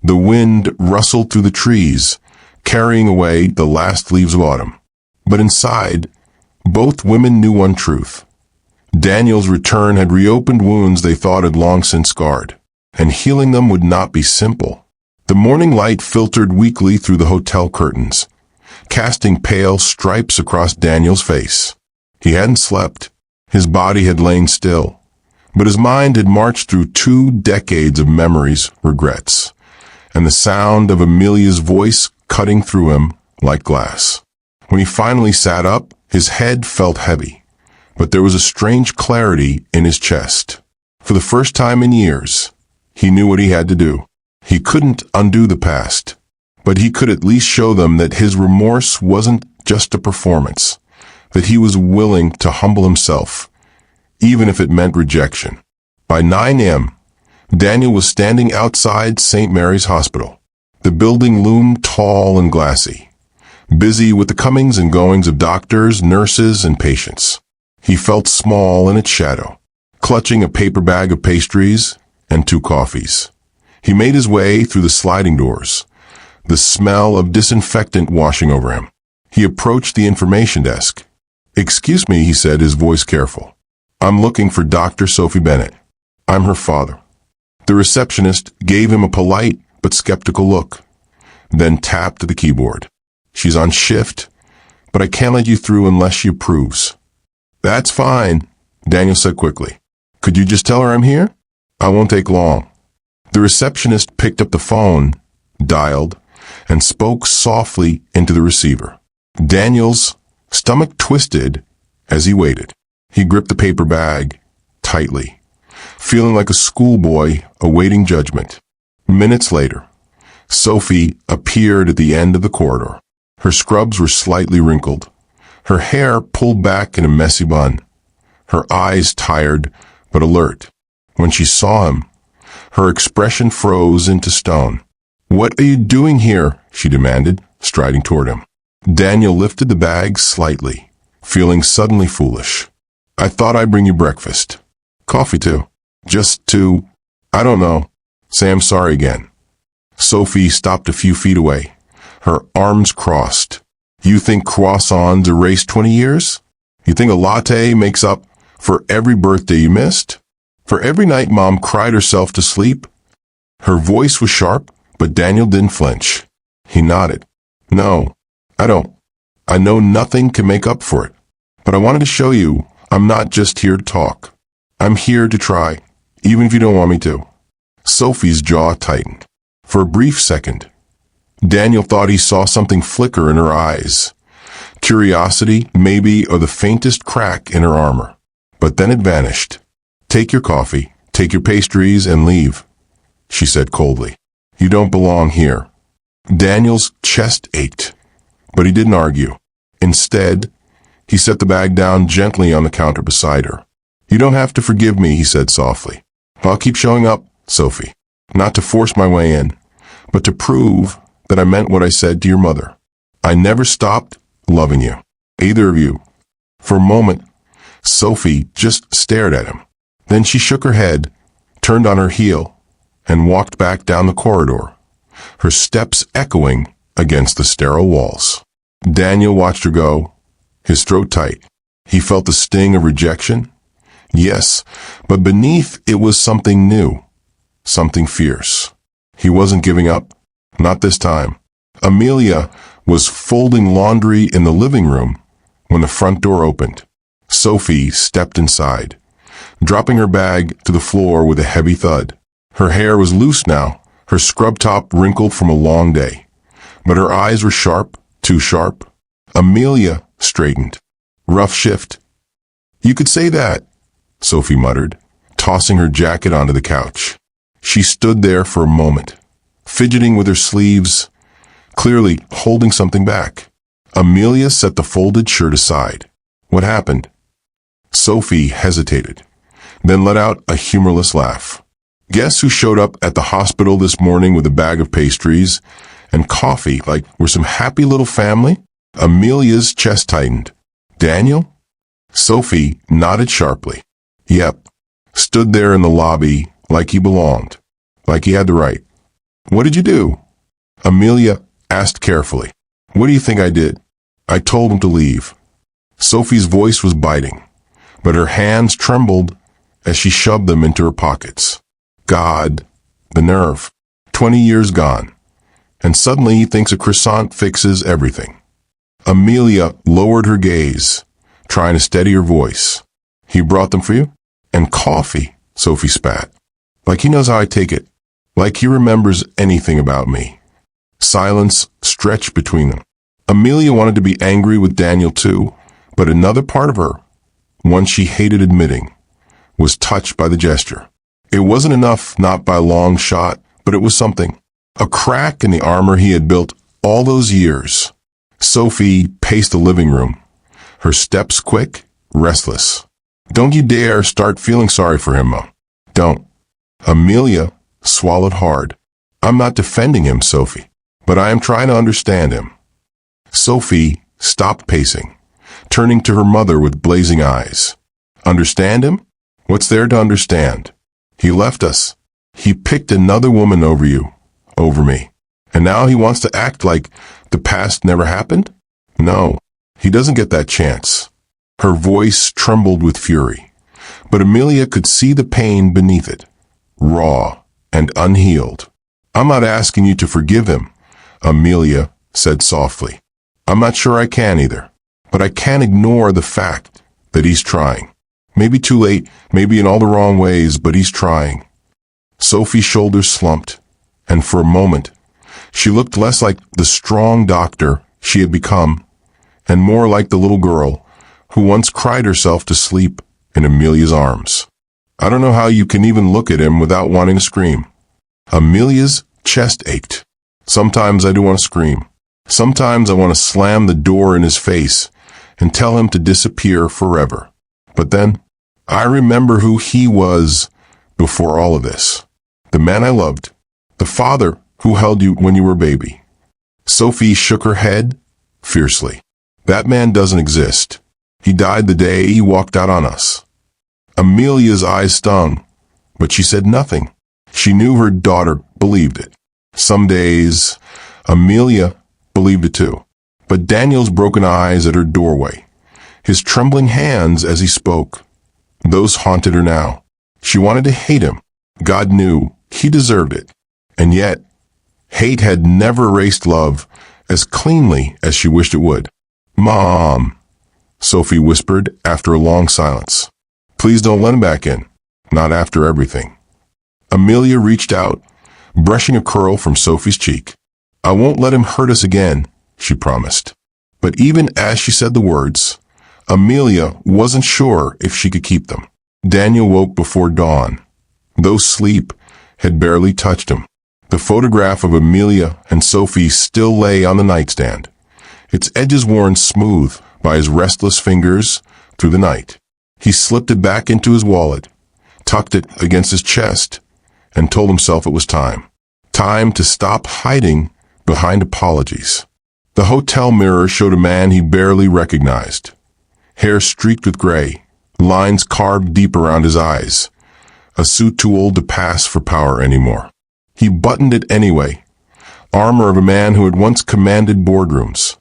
The wind rustled through the trees, carrying away the last leaves of autumn. But inside, both women knew one truth. Daniel's return had reopened wounds they thought had long since scarred, and healing them would not be simple. The morning light filtered weakly through the hotel curtains, casting pale stripes across Daniel's face. He hadn't slept. His body had lain still, but his mind had marched through 2 decades of memories, regrets, and the sound of Amelia's voice cutting through him like glass. When he finally sat up, his head felt heavy, but there was a strange clarity in his chest. For the first time in years, he knew what he had to do. He couldn't undo the past, but he could at least show them that his remorse wasn't just a performance, that he was willing to humble himself, even if it meant rejection. By 9 a.m., Daniel was standing outside St. Mary's Hospital. The building loomed tall and glassy, busy with the comings and goings of doctors, nurses, and patients. He felt small in its shadow, clutching a paper bag of pastries and 2 coffees. He made his way through the sliding doors, the smell of disinfectant washing over him. He approached the information desk. "Excuse me," he said, his voice careful. "I'm looking for Dr. Sophie Bennett. I'm her father." The receptionist gave him a polite but skeptical look, then tapped the keyboard. "She's on shift, but I can't let you through unless she approves." "That's fine," Daniel said quickly. "Could you just tell her I'm here? I won't take long." The receptionist picked up the phone, dialed, and spoke softly into the receiver. Daniel's stomach twisted as he waited. He gripped the paper bag tightly, feeling like a schoolboy awaiting judgment. Minutes later, Sophie appeared at the end of the corridor. Her scrubs were slightly wrinkled, her hair pulled back in a messy bun, her eyes tired but alert. When she saw him, her expression froze into stone. "What are you doing here?" she demanded, striding toward him. Daniel lifted the bag slightly, feeling suddenly foolish. "I thought I'd bring you breakfast. Coffee too. Just to, I don't know, say I'm sorry again." Sophie stopped a few feet away, her arms crossed. "You think croissants erase 20 years? You think a latte makes up for every birthday you missed? For every night Mom cried herself to sleep?" Her voice was sharp, but Daniel didn't flinch. He nodded. "No, I don't. I know nothing can make up for it. But I wanted to show you I'm not just here to talk. I'm here to try, even if you don't want me to." Sophie's jaw tightened. For a brief second, Daniel thought he saw something flicker in her eyes. Curiosity, maybe, or the faintest crack in her armor. But then it vanished. "Take your coffee, take your pastries, and leave," she said coldly. "You don't belong here." Daniel's chest ached, but he didn't argue. Instead, he set the bag down gently on the counter beside her. "You don't have to forgive me," he said softly. "I'll keep showing up, Sophie. Not to force my way in, but to prove that I meant what I said to your mother. I never stopped loving you, either of you." For a moment, Sophie just stared at him. Then she shook her head, turned on her heel, and walked back down the corridor, her steps echoing against the sterile walls. Daniel watched her go, his throat tight. He felt the sting of rejection. Yes, but beneath it was something new, something fierce. He wasn't giving up, not this time. Amelia was folding laundry in the living room when the front door opened. Sophie stepped inside, dropping her bag to the floor with a heavy thud. Her hair was loose now, her scrub top wrinkled from a long day. But her eyes were sharp, too sharp. Amelia straightened. "Rough shift." "You could say that," Sophie muttered, tossing her jacket onto the couch. She stood there for a moment, fidgeting with her sleeves, clearly holding something back. Amelia set the folded shirt aside. "What happened?" Sophie hesitated, then let out a humorless laugh. "Guess who showed up at the hospital this morning with a bag of pastries and coffee like we're some happy little family?" Amelia's chest tightened. "Daniel?" Sophie nodded sharply. "Yep." Stood there in the lobby like he belonged, like he had the right. What did you do? Amelia asked carefully. What do you think I did? I told him to leave. Sophie's voice was biting, but her hands trembled as she shoved them into her pockets. God, the nerve. 20 years gone, and suddenly he thinks a croissant fixes everything. Amelia lowered her gaze, trying to steady her voice. He brought them for you? And coffee, Sophie spat. Like he knows how I take it. Like he remembers anything about me. Silence stretched between them. Amelia wanted to be angry with Daniel too, but another part of her, one she hated admitting, was touched by the gesture. It wasn't enough, not by a long shot, but it was something. A crack in the armor he had built all those years. Sophie paced the living room, her steps quick, restless. Don't you dare start feeling sorry for him, Mo. Don't. Amelia swallowed hard. I'm not defending him, Sophie, but I am trying to understand him. Sophie stopped pacing, turning to her mother with blazing eyes. Understand him? What's there to understand? He left us. He picked another woman over you, over me. And now he wants to act like the past never happened? No, he doesn't get that chance. Her voice trembled with fury, but Amelia could see the pain beneath it, raw and unhealed. I'm not asking you to forgive him, Amelia said softly. I'm not sure I can either, but I can't ignore the fact that he's trying. Maybe too late, maybe in all the wrong ways, but he's trying. Sophie's shoulders slumped, and for a moment, she looked less like the strong doctor she had become, and more like the little girl who once cried herself to sleep in Amelia's arms. I don't know how you can even look at him without wanting to scream. Amelia's chest ached. Sometimes I do want to scream. Sometimes I want to slam the door in his face and tell him to disappear forever. But then, I remember who he was before all of this. The man I loved. The father who held you when you were a baby. Sophie shook her head fiercely. That man doesn't exist. He died the day he walked out on us. Amelia's eyes stung, but she said nothing. She knew her daughter believed it. Some days, Amelia believed it too. But Daniel's broken eyes at her doorway, his trembling hands as he spoke, those haunted her now. She wanted to hate him. God knew he deserved it. And yet, hate had never erased love as cleanly as she wished it would. Mom, Sophie whispered after a long silence. Please don't let him back in. Not after everything. Amelia reached out, brushing a curl from Sophie's cheek. I won't let him hurt us again, she promised. But even as she said the words, Amelia wasn't sure if she could keep them. Daniel woke before dawn, though sleep had barely touched him. The photograph of Amelia and Sophie still lay on the nightstand, its edges worn smooth by his restless fingers through the night. He slipped it back into his wallet, tucked it against his chest, and told himself it was time. Time to stop hiding behind apologies. The hotel mirror showed a man he barely recognized. Hair streaked with gray, lines carved deep around his eyes. A suit too old to pass for power anymore. He buttoned it anyway. Armor of a man who had once commanded boardrooms,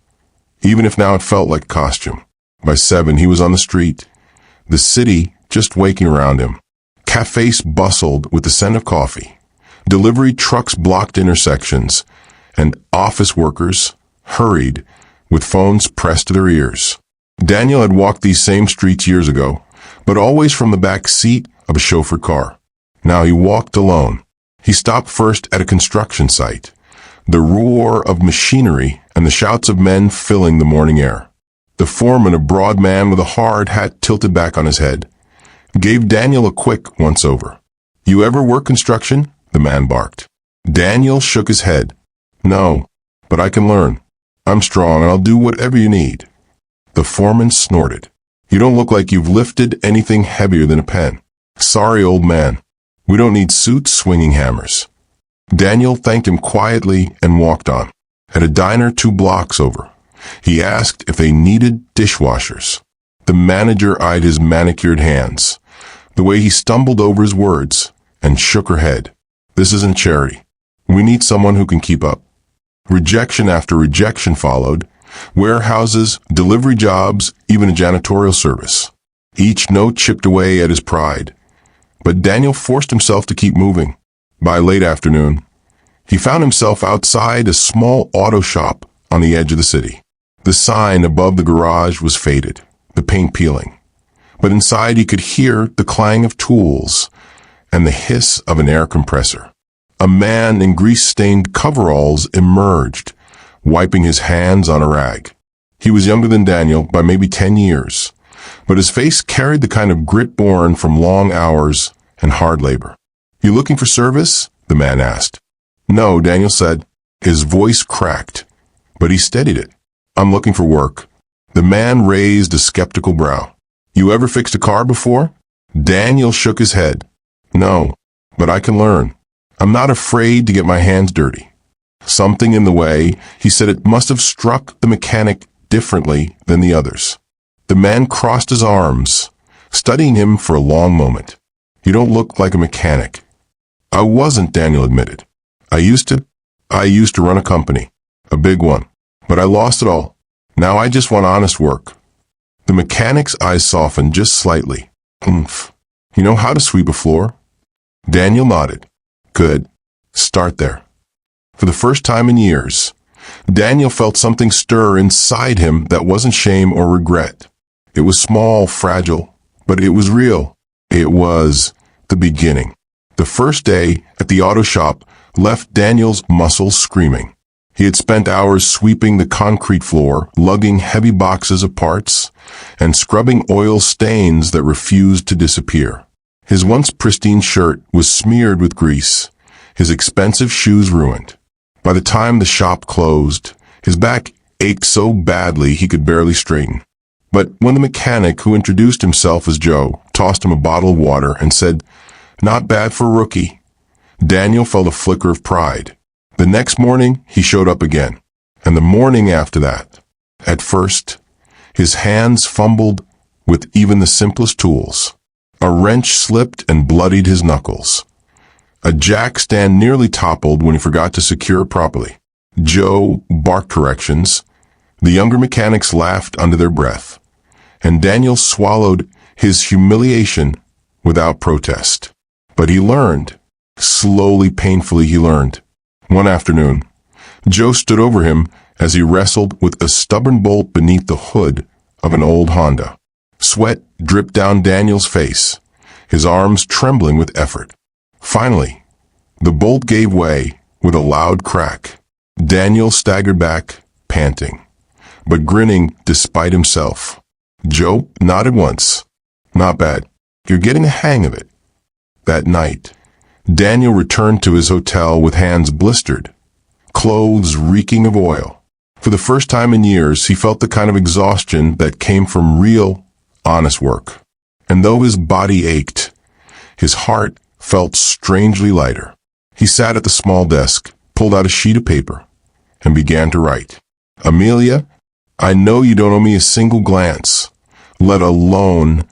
even if now it felt like a costume. By 7, he was on the street, the city just waking around him. Cafes bustled with the scent of coffee. Delivery trucks blocked intersections, and office workers hurried with phones pressed to their ears. Daniel had walked these same streets years ago, but always from the back seat of a chauffeured car. Now he walked alone. He stopped first at a construction site, the roar of machinery and the shouts of men filling the morning air. The foreman, a broad man with a hard hat tilted back on his head, gave Daniel a quick once-over. You ever work construction? The man barked. Daniel shook his head. No, but I can learn. I'm strong and I'll do whatever you need. The foreman snorted. You don't look like you've lifted anything heavier than a pen. Sorry, old man. We don't need suits swinging hammers. Daniel thanked him quietly and walked on. At a diner 2 blocks over, he asked if they needed dishwashers. The manager eyed his manicured hands, the way he stumbled over his words, and shook her head. This isn't charity. We need someone who can keep up. Rejection after rejection followed. Warehouses, delivery jobs, even a janitorial service. Each note chipped away at his pride. But Daniel forced himself to keep moving. By late afternoon, he found himself outside a small auto shop on the edge of the city. The sign above the garage was faded, the paint peeling. But inside he could hear the clang of tools and the hiss of an air compressor. A man in grease-stained coveralls emerged, wiping his hands on a rag. He was younger than Daniel by maybe 10 years, but his face carried the kind of grit born from long hours and hard labor. "You looking for service?" the man asked. "No," Daniel said. His voice cracked, but he steadied it. "I'm looking for work." The man raised a skeptical brow. "You ever fixed a car before?" Daniel shook his head. "No, but I can learn. I'm not afraid to get my hands dirty." Something in the way he said it must have struck the mechanic differently than the others. The man crossed his arms, studying him for a long moment. "You don't look like a mechanic." "I wasn't," Daniel admitted. I used to run a company, a big one, but I lost it all. Now I just want honest work." The mechanic's eyes softened just slightly. "Oomph. You know how to sweep a floor?" Daniel nodded. "Good. Start there." For the first time in years, Daniel felt something stir inside him that wasn't shame or regret. It was small, fragile, but it was real. It was the beginning. The first day at the auto shop left Daniel's muscles screaming. He had spent hours sweeping the concrete floor, lugging heavy boxes of parts, and scrubbing oil stains that refused to disappear. His once pristine shirt was smeared with grease, his expensive shoes ruined. By the time the shop closed, his back ached so badly he could barely straighten. But when the mechanic, who introduced himself as Joe, tossed him a bottle of water and said, "Not bad for a rookie," Daniel felt a flicker of pride. The next morning, he showed up again, and the morning after that. At first, his hands fumbled with even the simplest tools. A wrench slipped and bloodied his knuckles. A jack stand nearly toppled when he forgot to secure it properly. Joe barked corrections. The younger mechanics laughed under their breath, and Daniel swallowed his humiliation without protest. But he learned. Slowly, painfully, he learned. One afternoon, Joe stood over him as he wrestled with a stubborn bolt beneath the hood of an old Honda. Sweat dripped down Daniel's face, his arms trembling with effort. Finally, the bolt gave way with a loud crack. Daniel staggered back, panting, but grinning despite himself. Joe nodded once. "Not bad. You're getting the hang of it." That night, Daniel returned to his hotel with hands blistered, clothes reeking of oil. For the first time in years, he felt the kind of exhaustion that came from real, honest work. And though his body ached, his heart felt strangely lighter. He sat at the small desk, pulled out a sheet of paper, and began to write. "Amelia, I know you don't owe me a single glance, let alone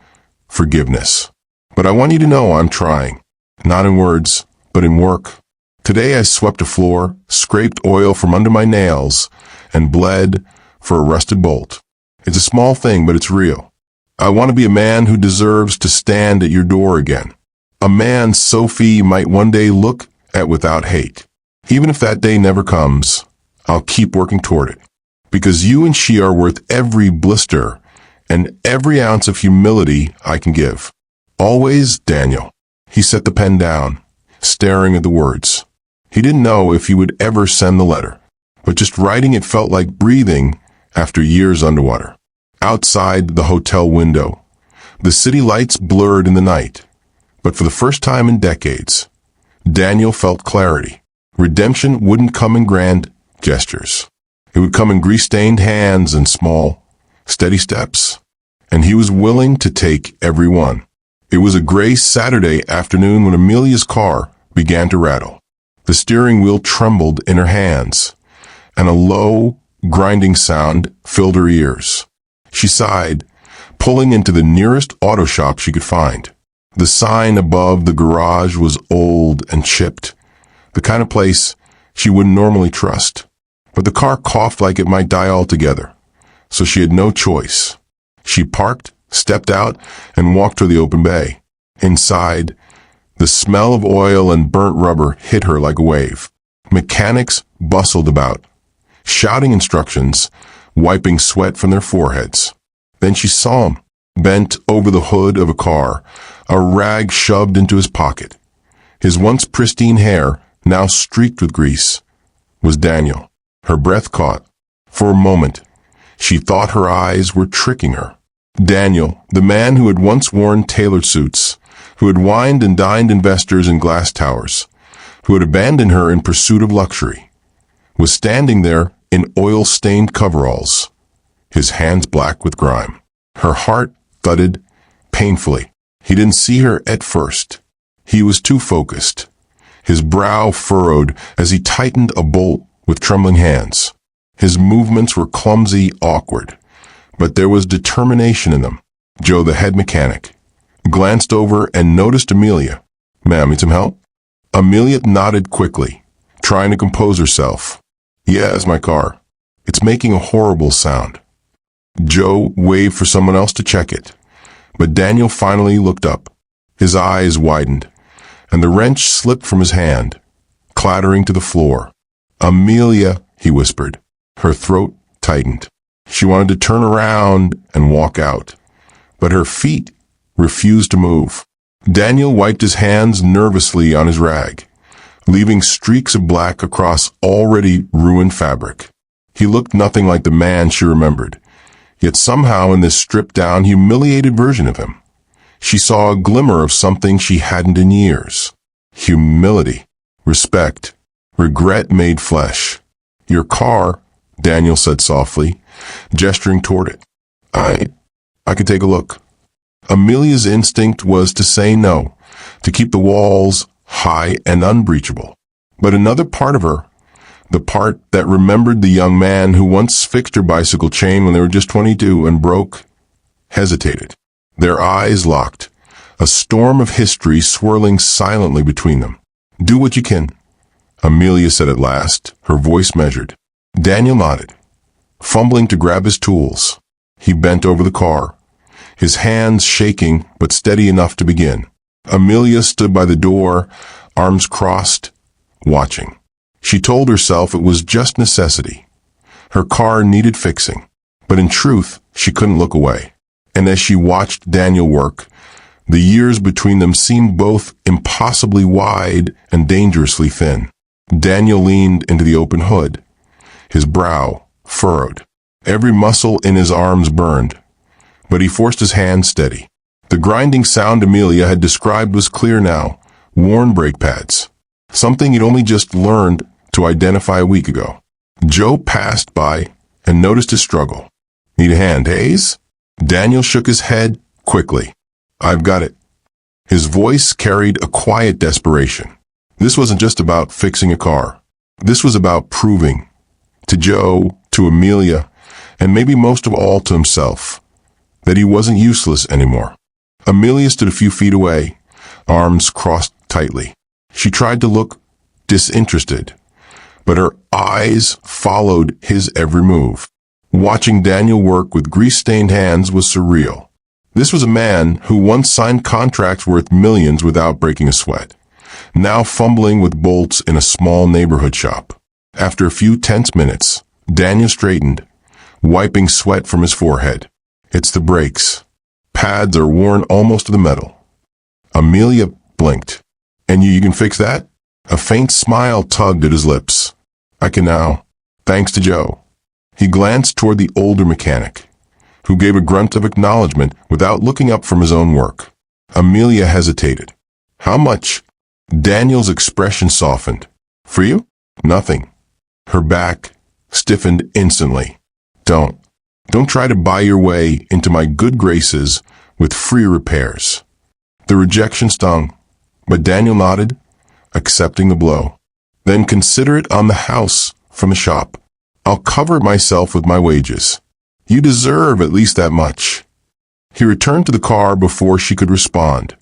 forgiveness. But I want you to know I'm trying, not in words, but in work. Today I swept a floor, scraped oil from under my nails, and bled for a rusted bolt. It's a small thing, but it's real. I want to be a man who deserves to stand at your door again. A man Sophie might one day look at without hate. Even if that day never comes, I'll keep working toward it. Because you and she are worth every blister and every ounce of humility I can give. Always, Daniel." He set the pen down, staring at the words. He didn't know if he would ever send the letter, but just writing it felt like breathing after years underwater. Outside the hotel window, the city lights blurred in the night. But for the first time in decades, Daniel felt clarity. Redemption wouldn't come in grand gestures. It would come in grease-stained hands and small, steady steps. And he was willing to take every one. It was a gray Saturday afternoon when Amelia's car began to rattle. The steering wheel trembled in her hands, and a low, grinding sound filled her ears. She sighed, pulling into the nearest auto shop she could find. The sign above the garage was old and chipped, the kind of place she wouldn't normally trust. But the car coughed like it might die altogether, so she had no choice. She parked, stepped out, and walked to the open bay. Inside, the smell of oil and burnt rubber hit her like a wave. Mechanics bustled about, shouting instructions, wiping sweat from their foreheads. Then she saw him, bent over the hood of a car, a rag shoved into his pocket. His once pristine hair, now streaked with grease, was Daniel. Her breath caught. For a moment, she thought her eyes were tricking her. Daniel, the man who had once worn tailored suits, who had wined and dined investors in glass towers, who had abandoned her in pursuit of luxury, was standing there in oil-stained coveralls, his hands black with grime. Her heart thudded painfully. He didn't see her at first. He was too focused. His brow furrowed as he tightened a bolt with trembling hands. His movements were clumsy, awkward, but there was determination in them. Joe, the head mechanic, glanced over and noticed Amelia. "Ma'am, need some help?" Amelia nodded quickly, trying to compose herself. "Yeah, it's my car. It's making a horrible sound." Joe waved for someone else to check it, but Daniel finally looked up. His eyes widened, and the wrench slipped from his hand, clattering to the floor. "Amelia," he whispered. Her throat tightened. She wanted to turn around and walk out, but her feet refused to move. Daniel wiped his hands nervously on his rag, leaving streaks of black across already ruined fabric. He looked nothing like the man she remembered, yet somehow in this stripped-down, humiliated version of him, she saw a glimmer of something she hadn't in years. Humility, respect, regret made flesh. "Your car," Daniel said softly, gesturing toward it. I could take a look." Amelia's instinct was to say no, to keep the walls high and unbreachable. But another part of her, the part that remembered the young man who once fixed her bicycle chain when they were just 22 and broke, hesitated. Their eyes locked, a storm of history swirling silently between them. "Do what you can," Amelia said at last, her voice measured. Daniel nodded, fumbling to grab his tools. He bent over the car, his hands shaking but steady enough to begin. Amelia stood by the door, arms crossed, watching. She told herself it was just necessity. Her car needed fixing, but in truth, she couldn't look away. And as she watched Daniel work, the years between them seemed both impossibly wide and dangerously thin. Daniel leaned into the open hood, his brow furrowed. Every muscle in his arms burned, but he forced his hand steady. The grinding sound Amelia had described was clear now, worn brake pads, something he'd only just learned to identify a week ago. Joe passed by and noticed his struggle. "Need a hand, Hayes?" Daniel shook his head quickly. "I've got it." His voice carried a quiet desperation. This wasn't just about fixing a car. This was about proving, to Joe, to Amelia, and maybe most of all to himself, that he wasn't useless anymore. Amelia stood a few feet away, arms crossed tightly. She tried to look disinterested, but her eyes followed his every move. Watching Daniel work with grease-stained hands was surreal. This was a man who once signed contracts worth millions without breaking a sweat, now fumbling with bolts in a small neighborhood shop. After a few tense minutes, Daniel straightened, wiping sweat from his forehead. "It's the brakes. Pads are worn almost to the metal." Amelia blinked. "And you can fix that?" A faint smile tugged at his lips. "I can now, thanks to Joe." He glanced toward the older mechanic, who gave a grunt of acknowledgement without looking up from his own work. Amelia hesitated. "How much?" Daniel's expression softened. "For you? Nothing." Her back stiffened instantly. Don't try to buy your way into my good graces with free repairs." The rejection stung, but Daniel nodded, accepting the blow. "Then consider it on the house from the shop. I'll cover myself with my wages. You deserve at least that much." He returned to the car before she could respond,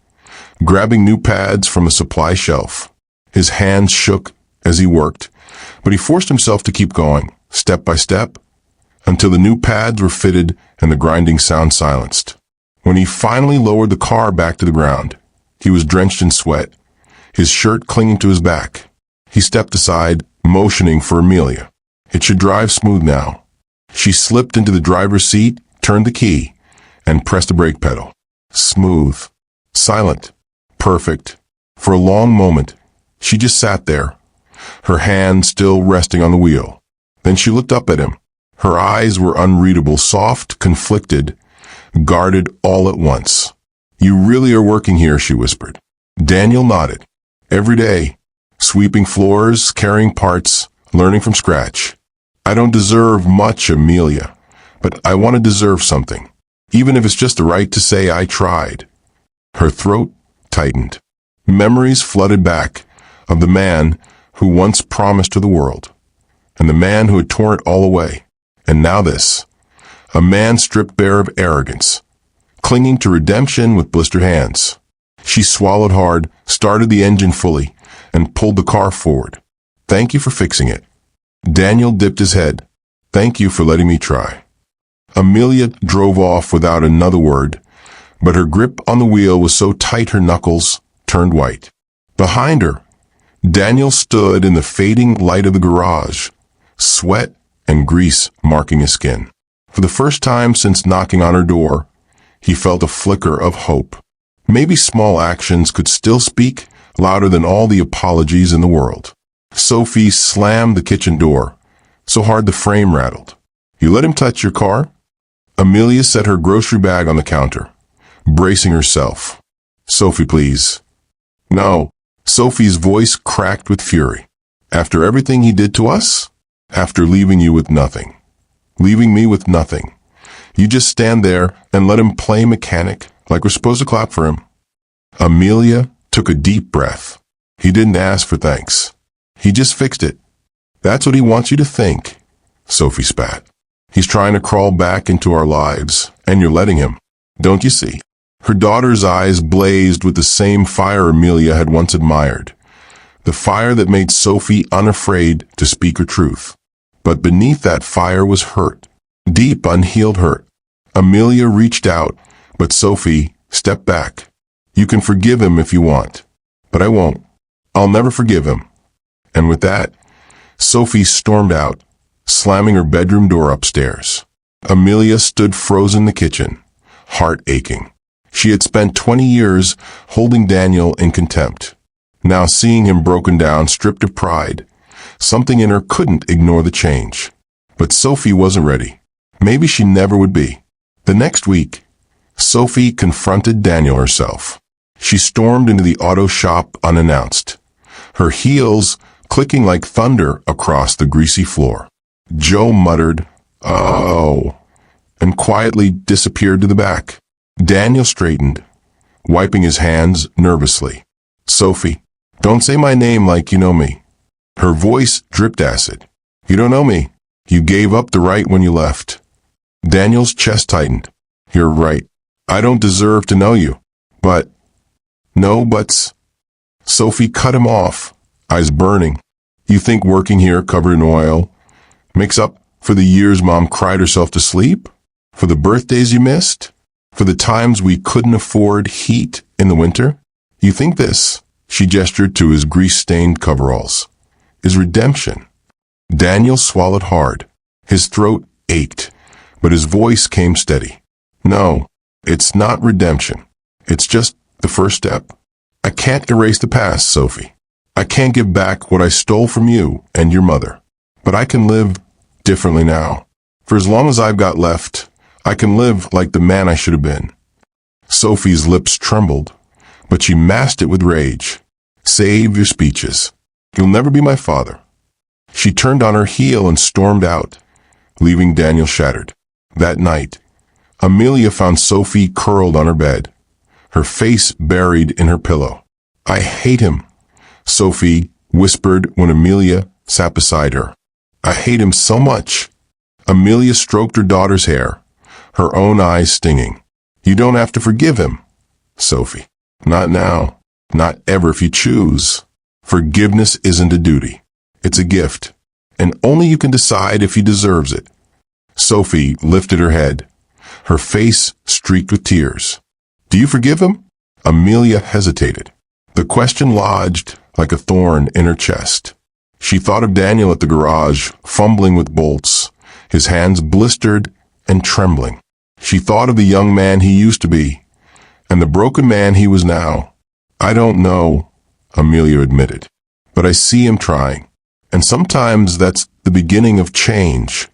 grabbing new pads from a supply shelf. His hands shook as he worked, But he forced himself to keep going, step by step, until the new pads were fitted and the grinding sound silenced. When he finally lowered the car back to the ground, he was drenched in sweat, his shirt clinging to his back. He stepped aside, motioning for Amelia. It should drive smooth now. She slipped into the driver's seat, turned the key, and pressed the brake pedal. Smooth. Silent. Perfect. For a long moment, she just sat there, her hand still resting on the wheel. Then she looked up at him. Her eyes were unreadable, soft, conflicted, guarded all at once. "You really are working here," she whispered. Daniel nodded. "Every day. Sweeping floors, carrying parts, learning from scratch. I don't deserve much, Amelia, but I want to deserve something, even if it's just the right to say I tried." Her throat tightened. Memories flooded back of the man who once promised her the world, and the man who had torn it all away. And now this. A man stripped bare of arrogance, clinging to redemption with blistered hands. She swallowed hard, started the engine fully, and pulled the car forward. "Thank you for fixing it." Daniel dipped his head. "Thank you for letting me try." Amelia drove off without another word, but her grip on the wheel was so tight her knuckles turned white. Behind her, Daniel stood in the fading light of the garage, sweat and grease marking his skin. For the first time since knocking on her door, he felt a flicker of hope. Maybe small actions could still speak louder than all the apologies in the world. Sophie slammed the kitchen door, so hard the frame rattled. "You let him touch your car?" Amelia set her grocery bag on the counter, bracing herself. "Sophie, please." "No." Sophie's voice cracked with fury. "After everything he did to us? After leaving you with nothing. Leaving me with nothing. You just stand there and let him play mechanic like we're supposed to clap for him." Amelia took a deep breath. "He didn't ask for thanks. He just fixed it. That's what he wants you to think," Sophie spat. "He's trying to crawl back into our lives, and you're letting him. Don't you see?" Her daughter's eyes blazed with the same fire Amelia had once admired, the fire that made Sophie unafraid to speak her truth. But beneath that fire was hurt, deep, unhealed hurt. Amelia reached out, but Sophie stepped back. "You can forgive him if you want, but I won't. I'll never forgive him." And with that, Sophie stormed out, slamming her bedroom door upstairs. Amelia stood frozen in the kitchen, heart aching. She had spent 20 years holding Daniel in contempt. Now seeing him broken down, stripped of pride, something in her couldn't ignore the change. But Sophie wasn't ready. Maybe she never would be. The next week, Sophie confronted Daniel herself. She stormed into the auto shop unannounced, her heels clicking like thunder across the greasy floor. Joe muttered, "Oh," and quietly disappeared to the back. Daniel straightened, wiping his hands nervously. "Sophie, don't say my name like you know me." Her voice dripped acid. "You don't know me. You gave up the right when you left." Daniel's chest tightened. "You're right. I don't deserve to know you. But..." "No buts." Sophie cut him off, eyes burning. "You think working here covered in oil makes up for the years Mom cried herself to sleep? For the birthdays you missed? For the times we couldn't afford heat in the winter? You think this," she gestured to his grease-stained coveralls, "is redemption?" Daniel swallowed hard. His throat ached, but his voice came steady. "No, it's not redemption. It's just the first step. I can't erase the past, Sophie. I can't give back what I stole from you and your mother. But I can live differently now. For as long as I've got left, I can live like the man I should have been." Sophie's lips trembled, but she masked it with rage. "Save your speeches. You'll never be my father." She turned on her heel and stormed out, leaving Daniel shattered. That night, Amelia found Sophie curled on her bed, her face buried in her pillow. "I hate him," Sophie whispered when Amelia sat beside her. "I hate him so much." Amelia stroked her daughter's hair, her own eyes stinging. "You don't have to forgive him, Sophie. Not now. Not ever if you choose. Forgiveness isn't a duty. It's a gift, and only you can decide if he deserves it. Sophie lifted her head, her face streaked with tears. Do you forgive him? Amelia hesitated. The question lodged like a thorn in her chest. She thought of Daniel at the garage, fumbling with bolts, his hands blistered and trembling. She thought of the young man he used to be, and the broken man he was now. I don't know, Amelia admitted, but I see him trying, and sometimes that's the beginning of change.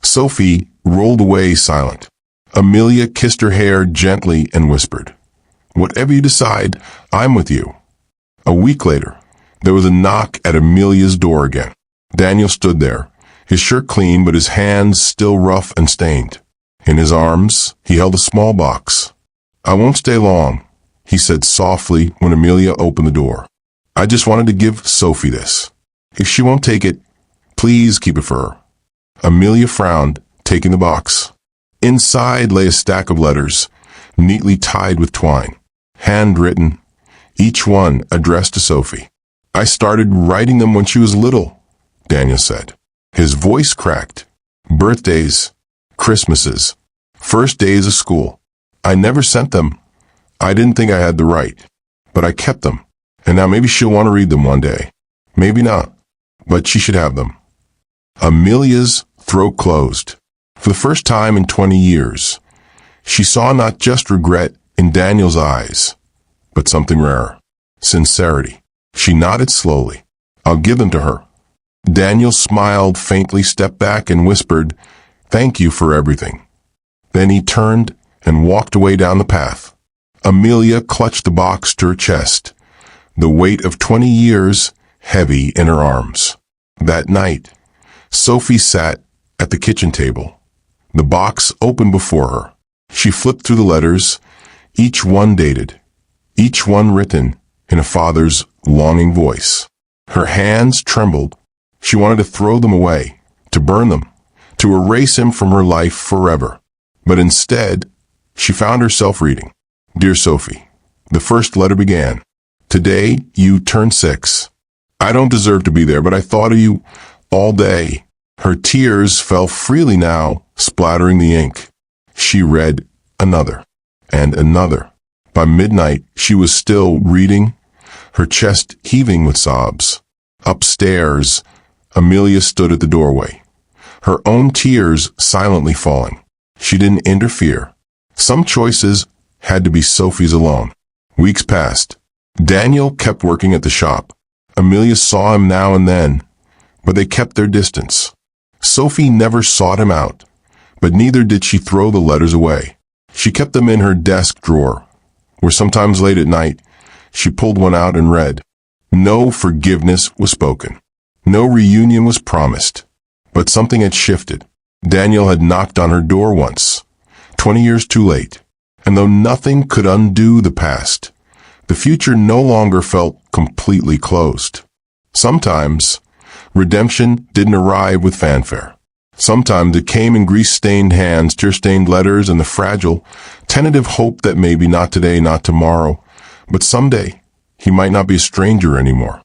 Sophie rolled away silent. Amelia kissed her hair gently and whispered, Whatever you decide, I'm with you. A week later, there was a knock at Amelia's door again. Daniel stood there, his shirt clean but his hands still rough and stained. In his arms, he held a small box. I won't stay long, he said softly when Amelia opened the door. I just wanted to give Sophie this. If she won't take it, please keep it for her. Amelia frowned, taking the box. Inside lay a stack of letters, neatly tied with twine, handwritten, each one addressed to Sophie. I started writing them when she was little, Daniel said. His voice cracked. Birthdays, Christmases, first days of school. I never sent them. I didn't think I had the right, but I kept them. And now maybe she'll want to read them one day. Maybe not, but she should have them. Amelia's throat closed. For the first time in 20 years, she saw not just regret in Daniel's eyes, but something rarer. Sincerity. She nodded slowly. I'll give them to her. Daniel smiled faintly, stepped back, and whispered, Thank you for everything. Then he turned and walked away down the path. Amelia clutched the box to her chest, the weight of 20 years heavy in her arms. That night, Sophie sat at the kitchen table, the box open before her. She flipped through the letters, each one dated, each one written in a father's longing voice. Her hands trembled. She wanted to throw them away, to burn them, to erase him from her life forever. But instead, she found herself reading. Dear Sophie, the first letter began, Today you turn 6. I don't deserve to be there, but I thought of you all day. Her tears fell freely now, splattering the ink. She read another and another. By midnight, she was still reading, her chest heaving with sobs. Upstairs, Amelia stood at the doorway, her own tears silently falling. She didn't interfere. Some choices had to be Sophie's alone. Weeks passed. Daniel kept working at the shop. Amelia saw him now and then, but they kept their distance. Sophie never sought him out, but neither did she throw the letters away. She kept them in her desk drawer, where sometimes late at night, she pulled one out and read. No forgiveness was spoken. No reunion was promised. But something had shifted. Daniel had knocked on her door once, 20 years too late. And though nothing could undo the past, the future no longer felt completely closed. Sometimes, redemption didn't arrive with fanfare. Sometimes it came in grease-stained hands, tear-stained letters, and the fragile, tentative hope that maybe not today, not tomorrow, but someday he might not be a stranger anymore.